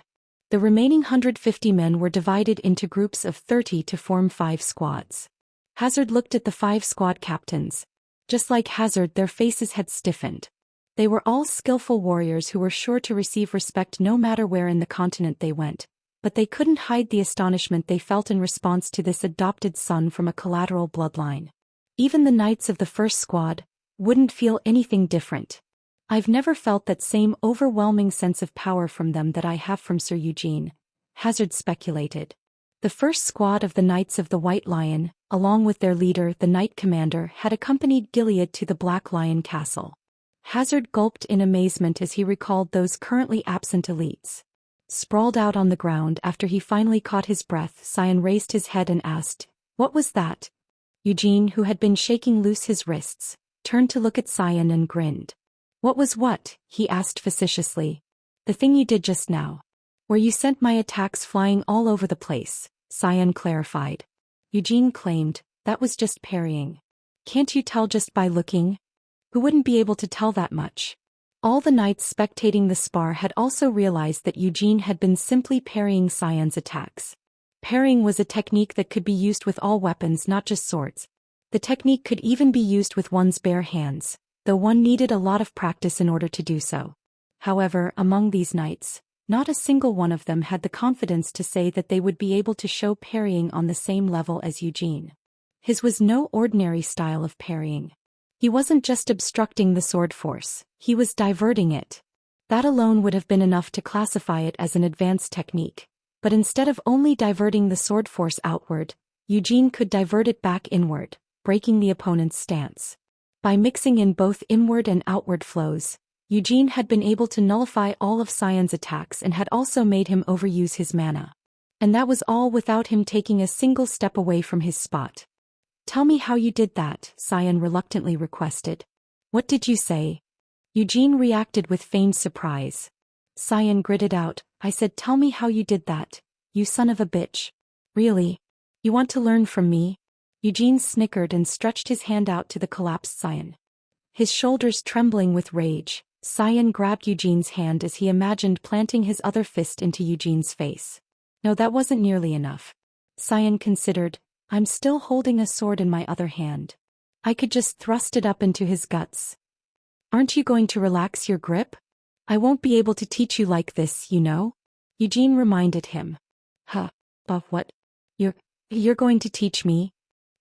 Speaker 1: The remaining 150 men were divided into groups of 30 to form 5 squads. Hazard looked at the 5 squad captains. Just like Hazard, their faces had stiffened. They were all skillful warriors who were sure to receive respect no matter where in the continent they went, but they couldn't hide the astonishment they felt in response to this adopted son from a collateral bloodline. Even the knights of the first squad wouldn't feel anything different. I've never felt that same overwhelming sense of power from them that I have from Sir Eugene, Hazard speculated. The first squad of the Knights of the White Lion, along with their leader, the Knight Commander, had accompanied Gilead to the Black Lion Castle. Hazard gulped in amazement as he recalled those currently absent elites. Sprawled out on the ground after he finally caught his breath, Sion raised his head and asked, "What was that?" Eugene, who had been shaking loose his wrists, turned to look at Sion and grinned. "What was what?" he asked facetiously. "The thing you did just now. Where you sent my attacks flying all over the place," Sion clarified. Eugene claimed, "That was just parrying. Can't you tell just by looking?" Who wouldn't be able to tell that much? All the knights spectating the spar had also realized that Eugene had been simply parrying Sion's attacks. Parrying was a technique that could be used with all weapons, not just swords. The technique could even be used with one's bare hands, though one needed a lot of practice in order to do so. However, among these knights, not a single one of them had the confidence to say that they would be able to show parrying on the same level as Eugene. His was no ordinary style of parrying. He wasn't just obstructing the sword force, he was diverting it. That alone would have been enough to classify it as an advanced technique, but instead of only diverting the sword force outward, Eugene could divert it back inward, breaking the opponent's stance. By mixing in both inward and outward flows, Eugene had been able to nullify all of Sion's attacks and had also made him overuse his mana. And that was all without him taking a single step away from his spot. "Tell me how you did that," Sion reluctantly requested. "What did you say?" Eugene reacted with feigned surprise. Sion gritted out, "I said tell me how you did that, you son of a bitch." "Really? You want to learn from me?" Eugene snickered and stretched his hand out to the collapsed Sion. His shoulders trembling with rage, Sion grabbed Eugene's hand as he imagined planting his other fist into Eugene's face. No, that wasn't nearly enough. Sion considered, "I'm still holding a sword in my other hand. I could just thrust it up into his guts." "Aren't you going to relax your grip? I won't be able to teach you like this, you know?" Eugene reminded him. "Huh, but what? You're going to teach me?"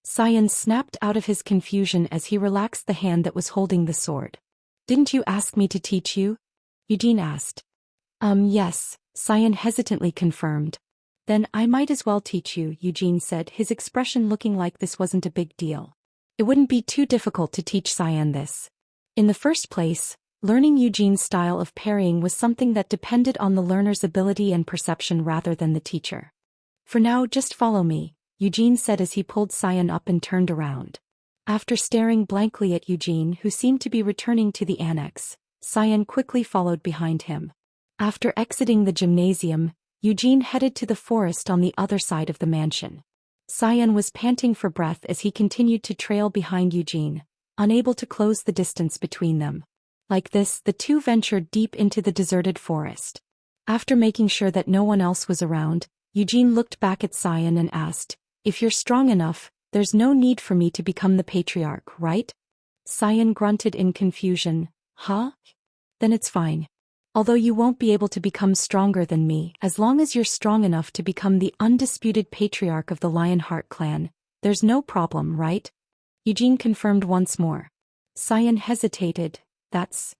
Speaker 1: Sion snapped out of his confusion as he relaxed the hand that was holding the sword. "Didn't you ask me to teach you?" Eugene asked. Yes," Sion hesitantly confirmed. "Then I might as well teach you," Eugene said, his expression looking like this wasn't a big deal. It wouldn't be too difficult to teach Sion this. In the first place, learning Eugene's style of parrying was something that depended on the learner's ability and perception rather than the teacher. "For now, just follow me," Eugene said as he pulled Sion up and turned around. After staring blankly at Eugene, who seemed to be returning to the annex, Sion quickly followed behind him. After exiting the gymnasium, Eugene headed to the forest on the other side of the mansion. Sion was panting for breath as he continued to trail behind Eugene, unable to close the distance between them. Like this, the two ventured deep into the deserted forest. After making sure that no one else was around, Eugene looked back at Sion and asked, "If you're strong enough, there's no need for me to become the patriarch, right?" Sion grunted in confusion. "Huh? Then it's fine. Although you won't be able to become stronger than me, as long as you're strong enough to become the undisputed patriarch of the Lionheart clan, there's no problem, right? Eugene confirmed once more. Cyan hesitated. That's...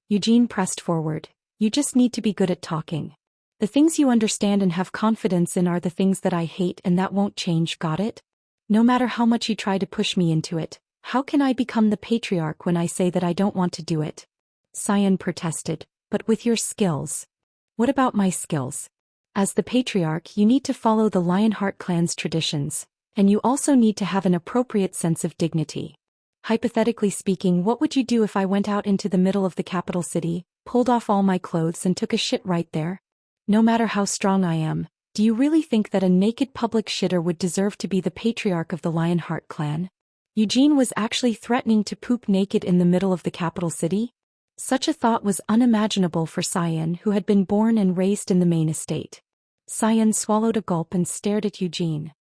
Speaker 1: Eugene pressed forward. You just need to be good at talking. The things you understand and have confidence in are the things that I hate, and that won't change, got it? No matter how much you try to push me into it, how can I become the patriarch when I say that I don't want to do it? Cyan protested. But with your skills. What about my skills? As the patriarch, you need to follow the Lionheart clan's traditions, and you also need to have an appropriate sense of dignity. Hypothetically speaking, what would you do if I went out into the middle of the capital city, pulled off all my clothes and took a shit right there? No matter how strong I am, do you really think that a naked public shitter would deserve to be the patriarch of the Lionheart clan? Eugene was actually threatening to poop naked in the middle of the capital city? Such a thought was unimaginable for Cyan, who had been born and raised in the main estate. Cyan swallowed a gulp and stared at Eugene.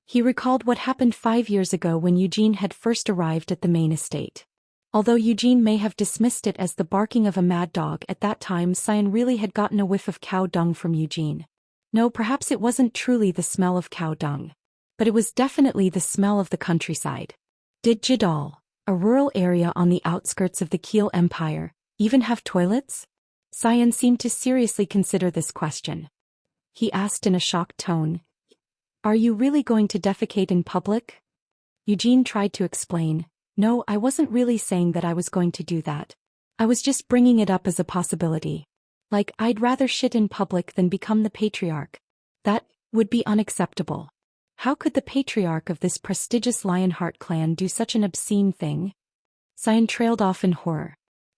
Speaker 1: He recalled what happened 5 years ago when Eugene had first arrived at the main estate. Although Eugene may have dismissed it as the barking of a mad dog at that time, Cyan really had gotten a whiff of cow dung from Eugene. No, perhaps it wasn't truly the smell of cow dung. But it was definitely the smell of the countryside. Did Jadal, a rural area on the outskirts of the Keel Empire, even have toilets? Cyan seemed to seriously consider this question. He asked in a shocked tone, Are you really going to defecate in public? Eugene tried to explain, No, I wasn't really saying that I was going to do that. I was just bringing it up as a possibility. Like, I'd rather shit in public than become the patriarch. That would be unacceptable. How could the patriarch of this prestigious Lionheart clan do such an obscene thing? Cyan trailed off in horror.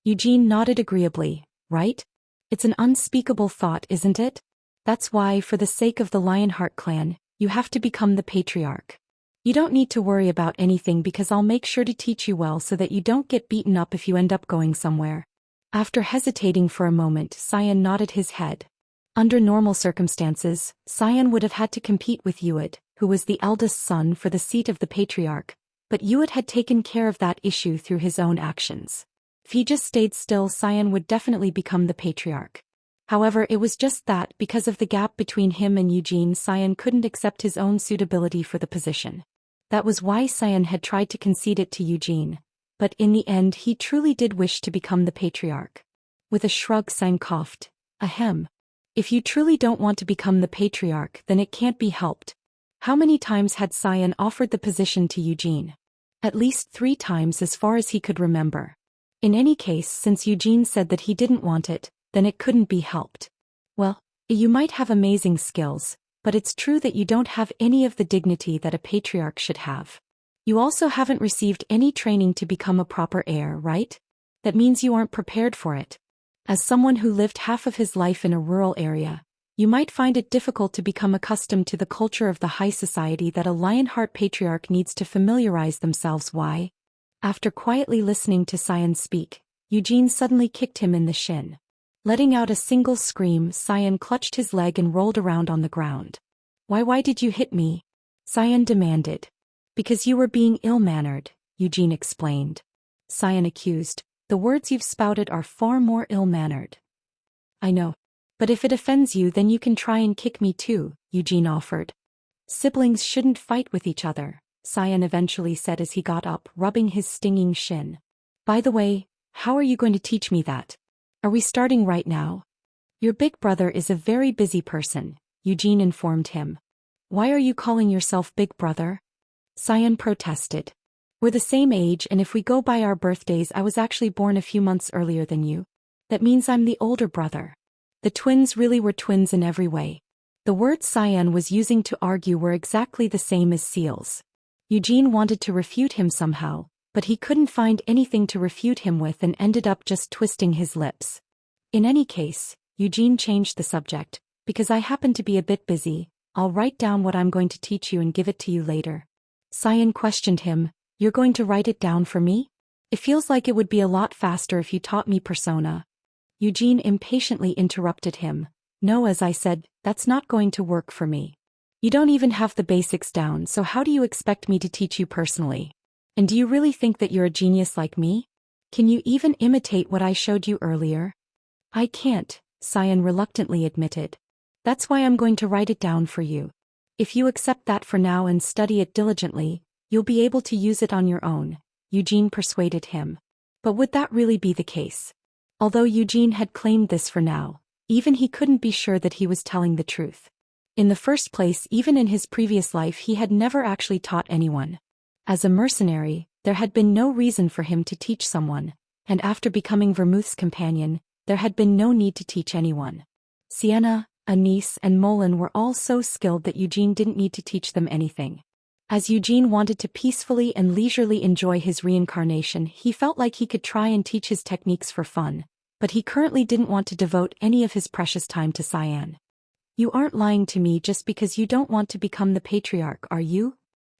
Speaker 1: Eugene nodded agreeably. Right? It's an unspeakable thought, isn't it? That's why, for the sake of the Lionheart clan, you have to become the patriarch. You don't need to worry about anything because I'll make sure to teach you well so that you don't get beaten up if you end up going somewhere. After hesitating for a moment, Cyan nodded his head. Under normal circumstances, Cyan would have had to compete with Yuid, who was the eldest son, for the seat of the patriarch, but Yuid had taken care of that issue through his own actions. If he just stayed still, Cyan would definitely become the patriarch. However, it was just that, because of the gap between him and Eugene, Cyan couldn't accept his own suitability for the position. That was why Cyan had tried to concede it to Eugene. But in the end, he truly did wish to become the patriarch. With a shrug, Cyan coughed. Ahem. If you truly don't want to become the patriarch, then it can't be helped. How many times had Cyan offered the position to Eugene? At least 3 times as far as he could remember. In any case, since Eugene said that he didn't want it, then it couldn't be helped. Well, you might have amazing skills, but it's true that you don't have any of the dignity that a patriarch should have. You also haven't received any training to become a proper heir, right? That means you aren't prepared for it. As someone who lived half of his life in a rural area, you might find it difficult to become accustomed to the culture of the high society that a Lionheart patriarch needs to familiarize themselves. Why? After quietly listening to Cyan speak, Eugene suddenly kicked him in the shin. Letting out a single scream, Cyan clutched his leg and rolled around on the ground. Why did you hit me? Cyan demanded. Because you were being ill-mannered, Eugene explained. Cyan accused. The words you've spouted are far more ill-mannered. I know. But if it offends you, then you can try and kick me too, Eugene offered. Siblings shouldn't fight with each other, Cyan eventually said as he got up, rubbing his stinging shin. By the way, how are you going to teach me that? Are we starting right now? Your big brother is a very busy person, Eugene informed him. Why are you calling yourself big brother? Cyan protested. We're the same age, and if we go by our birthdays, I was actually born a few months earlier than you. That means I'm the older brother. The twins really were twins in every way. The words Cyan was using to argue were exactly the same as Seal's. Eugene wanted to refute him somehow, but he couldn't find anything to refute him with and ended up just twisting his lips. In any case, Eugene changed the subject. Because I happen to be a bit busy, I'll write down what I'm going to teach you and give it to you later. Cyan questioned him. You're going to write it down for me? It feels like it would be a lot faster if you taught me persona. Eugene impatiently interrupted him. No, as I said, that's not going to work for me. You don't even have the basics down, so how do you expect me to teach you personally? And do you really think that you're a genius like me? Can you even imitate what I showed you earlier? I can't, Cyan reluctantly admitted. That's why I'm going to write it down for you. If you accept that for now and study it diligently, you'll be able to use it on your own, Eugene persuaded him. But would that really be the case? Although Eugene had claimed this for now, even he couldn't be sure that he was telling the truth. In the first place, even in his previous life he had never actually taught anyone. As a mercenary, there had been no reason for him to teach someone, and after becoming Vermouth's companion, there had been no need to teach anyone. Sienna, Anise and Molin were all so skilled that Eugene didn't need to teach them anything. As Eugene wanted to peacefully and leisurely enjoy his reincarnation, he felt like he could try and teach his techniques for fun, but he currently didn't want to devote any of his precious time to Cyan. You aren't lying to me just because you don't want to become the patriarch, are you?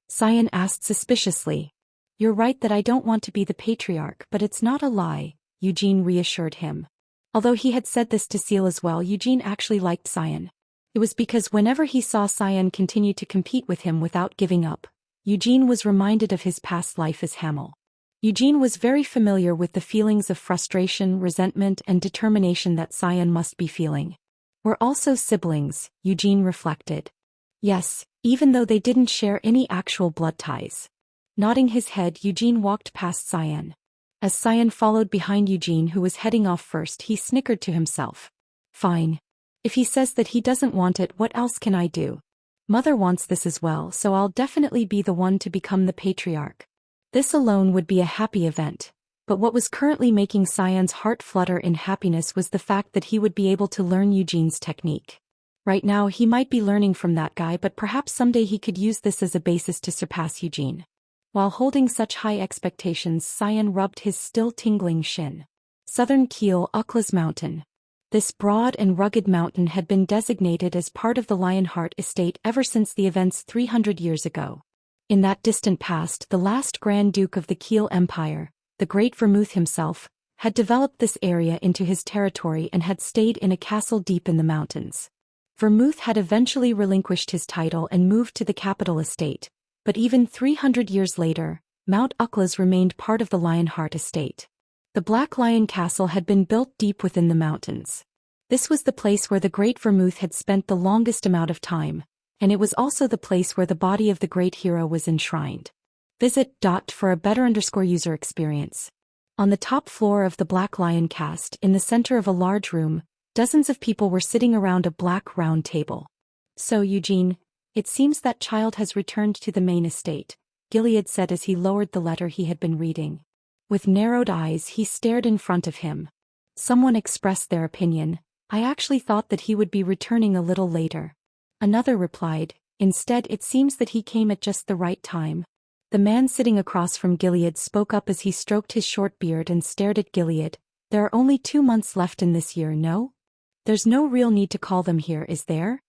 Speaker 1: Cyan asked suspiciously. You're right that I don't want to be the patriarch, but it's not a lie, Eugene reassured him. Although he had said this to Seal as well, Eugene actually liked Cyan. It was because whenever he saw Cyan continue to compete with him without giving up, Eugene was reminded of his past life as Hamel. Eugene was very familiar with the feelings of frustration, resentment, and determination that Cyan must be feeling. We're also siblings, Eugene reflected. Yes, even though they didn't share any actual blood ties. Nodding his head, Eugene walked past Cyan. As Cyan followed behind Eugene, who was heading off first, he snickered to himself. Fine. If he says that he doesn't want it, what else can I do? Mother wants this as well, so I'll definitely be the one to become the patriarch. This alone would be a happy event. But what was currently making Cyan's heart flutter in happiness was the fact that he would be able to learn Eugene's technique. Right now he might be learning from that guy, but perhaps someday he could use this as a basis to surpass Eugene. While holding such high expectations, Cyan rubbed his still tingling shin. Southern Keel, Ukla's mountain. This broad and rugged mountain had been designated as part of the Lionheart estate ever since the events 300 years ago. In that distant past, the last Grand Duke of the Keel Empire, the great Vermouth himself, had developed this area into his territory and had stayed in a castle deep in the mountains. Vermouth had eventually relinquished his title and moved to the capital estate, but even 300 years later, Mount Uklas remained part of the Lionheart estate. The Black Lion Castle had been built deep within the mountains. This was the place where the great Vermouth had spent the longest amount of time, and it was also the place where the body of the great hero was enshrined. Visit for a better user experience. On the top floor of the Black Lion cast, in the center of a large room, dozens of people were sitting around a black round table. So Eugene, it seems that child has returned to the main estate, Gilead said as he lowered the letter he had been reading. With narrowed eyes he stared in front of him. Someone expressed their opinion. I actually thought that he would be returning a little later. Another replied, instead it seems that he came at just the right time. The man sitting across from Gilead spoke up as he stroked his short beard and stared at Gilead. There are only 2 months left in this year, no? There's no real need to call them here, is there?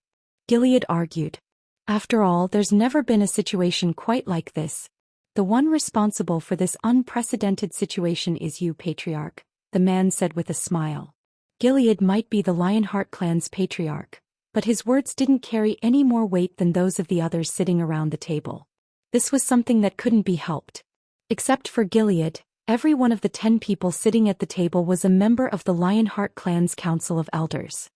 Speaker 1: Gilead argued. After all, there's never been a situation quite like this. The one responsible for this unprecedented situation is you, Patriarch, the man said with a smile. Gilead might be the Lionheart clan's patriarch, but his words didn't carry any more weight than those of the others sitting around the table. This was something that couldn't be helped. Except for Gilead, every one of the 10 people sitting at the table was a member of the Lionheart clan's Council of Elders.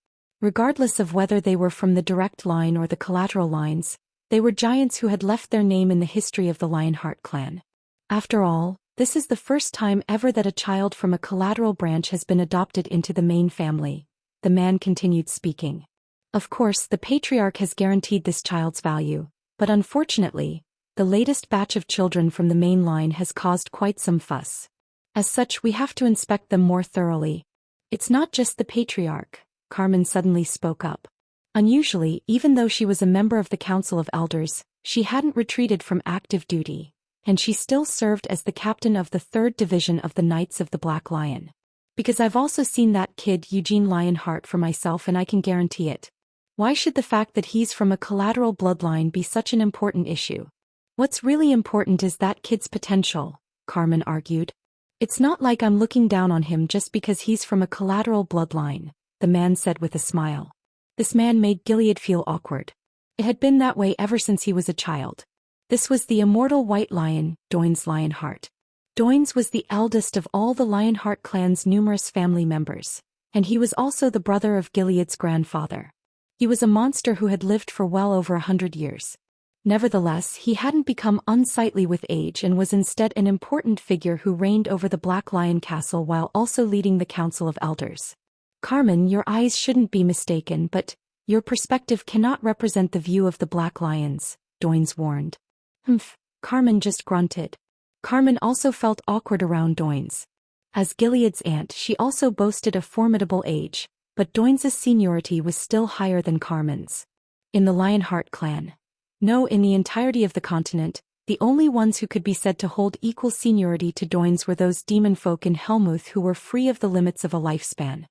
Speaker 1: Regardless of whether they were from the direct line or the collateral lines, they were giants who had left their name in the history of the Lionheart clan. After all, this is the first time ever that a child from a collateral branch has been adopted into the main family, the man continued speaking. Of course, the patriarch has guaranteed this child's value, but unfortunately, the latest batch of children from the main line has caused quite some fuss. As such, we have to inspect them more thoroughly. It's not just the patriarch, Carmen suddenly spoke up. Unusually, even though she was a member of the Council of Elders, she hadn't retreated from active duty, and she still served as the captain of the 3rd Division of the Knights of the Black Lion. Because I've also seen that kid Eugene Lionheart for myself and I can guarantee it. Why should the fact that he's from a collateral bloodline be such an important issue? What's really important is that kid's potential, Carmen argued. It's not like I'm looking down on him just because he's from a collateral bloodline, the man said with a smile. This man made Gilead feel awkward. It had been that way ever since he was a child. This was the immortal white lion, Doynes Lionheart. Doynes was the eldest of all the Lionheart clan's numerous family members, And he was also the brother of Gilead's grandfather. He was a monster who had lived for well over 100 years. Nevertheless, he hadn't become unsightly with age and was instead an important figure who reigned over the Black Lion Castle while also leading the Council of Elders. Carmen, your eyes shouldn't be mistaken, but your perspective cannot represent the view of the Black Lions, Doins warned. Humph, Carmen just grunted. Carmen also felt awkward around Doins. As Gilead's aunt, she also boasted a formidable age, but Doins's seniority was still higher than Carmen's. In the Lionheart clan. No, in the entirety of the continent, the only ones who could be said to hold equal seniority to Doins were those demon folk in Helmuth who were free of the limits of a lifespan.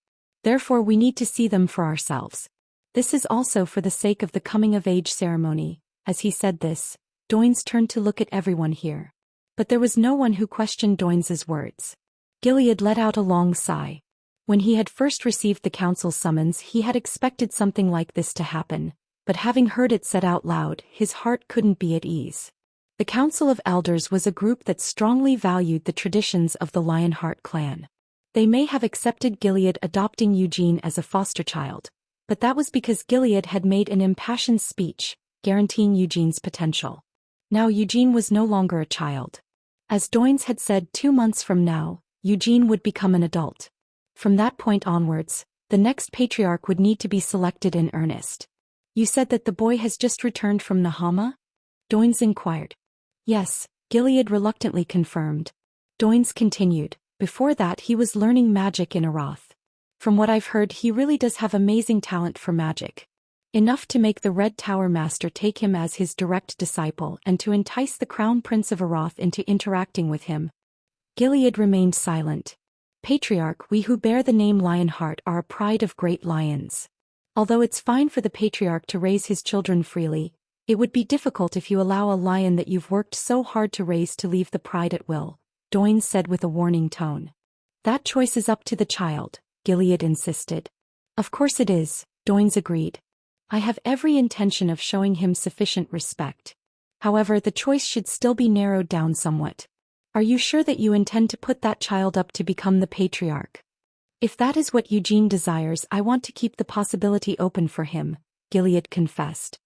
Speaker 1: Therefore we need to see them for ourselves. This is also for the sake of the coming-of-age ceremony. As he said this, Doins turned to look at everyone here. But there was no one who questioned Doins's words. Gilead let out a long sigh. When he had first received the council's summons, he had expected something like this to happen, but having heard it said out loud, his heart couldn't be at ease. The Council of Elders was a group that strongly valued the traditions of the Lionheart clan. They may have accepted Gilead adopting Eugene as a foster child, but that was because Gilead had made an impassioned speech, guaranteeing Eugene's potential. Now Eugene was no longer a child. As Doins had said, 2 months from now, Eugene would become an adult. From that point onwards, the next patriarch would need to be selected in earnest. You said that the boy has just returned from Nahama? Doins inquired. Yes, Gilead reluctantly confirmed. Doins continued, before that he was learning magic in Arath. From what I've heard, he really does have amazing talent for magic. Enough to make the Red Tower Master take him as his direct disciple and to entice the Crown Prince of Arath into interacting with him. Gilead remained silent. Patriarch, we who bear the name Lionheart are a pride of great lions. Although it's fine for the patriarch to raise his children freely, it would be difficult if you allow a lion that you've worked so hard to raise to leave the pride at will, Doins said with a warning tone. That choice is up to the child, Gilead insisted. Of course it is, Doins agreed. I have every intention of showing him sufficient respect. However, the choice should still be narrowed down somewhat. Are you sure that you intend to put that child up to become the patriarch? If that is what Eugene desires, I want to keep the possibility open for him, Gilead confessed.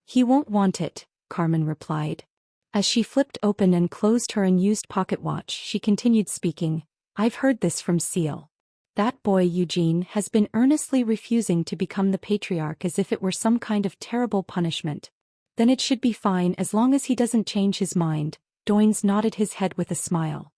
Speaker 1: He won't want it, Carmen replied. As she flipped open and closed her unused pocket watch, she continued speaking. I've heard this from Seal. That boy Eugene has been earnestly refusing to become the patriarch as if it were some kind of terrible punishment. Then it should be fine as long as he doesn't change his mind, Doins nodded his head with a smile.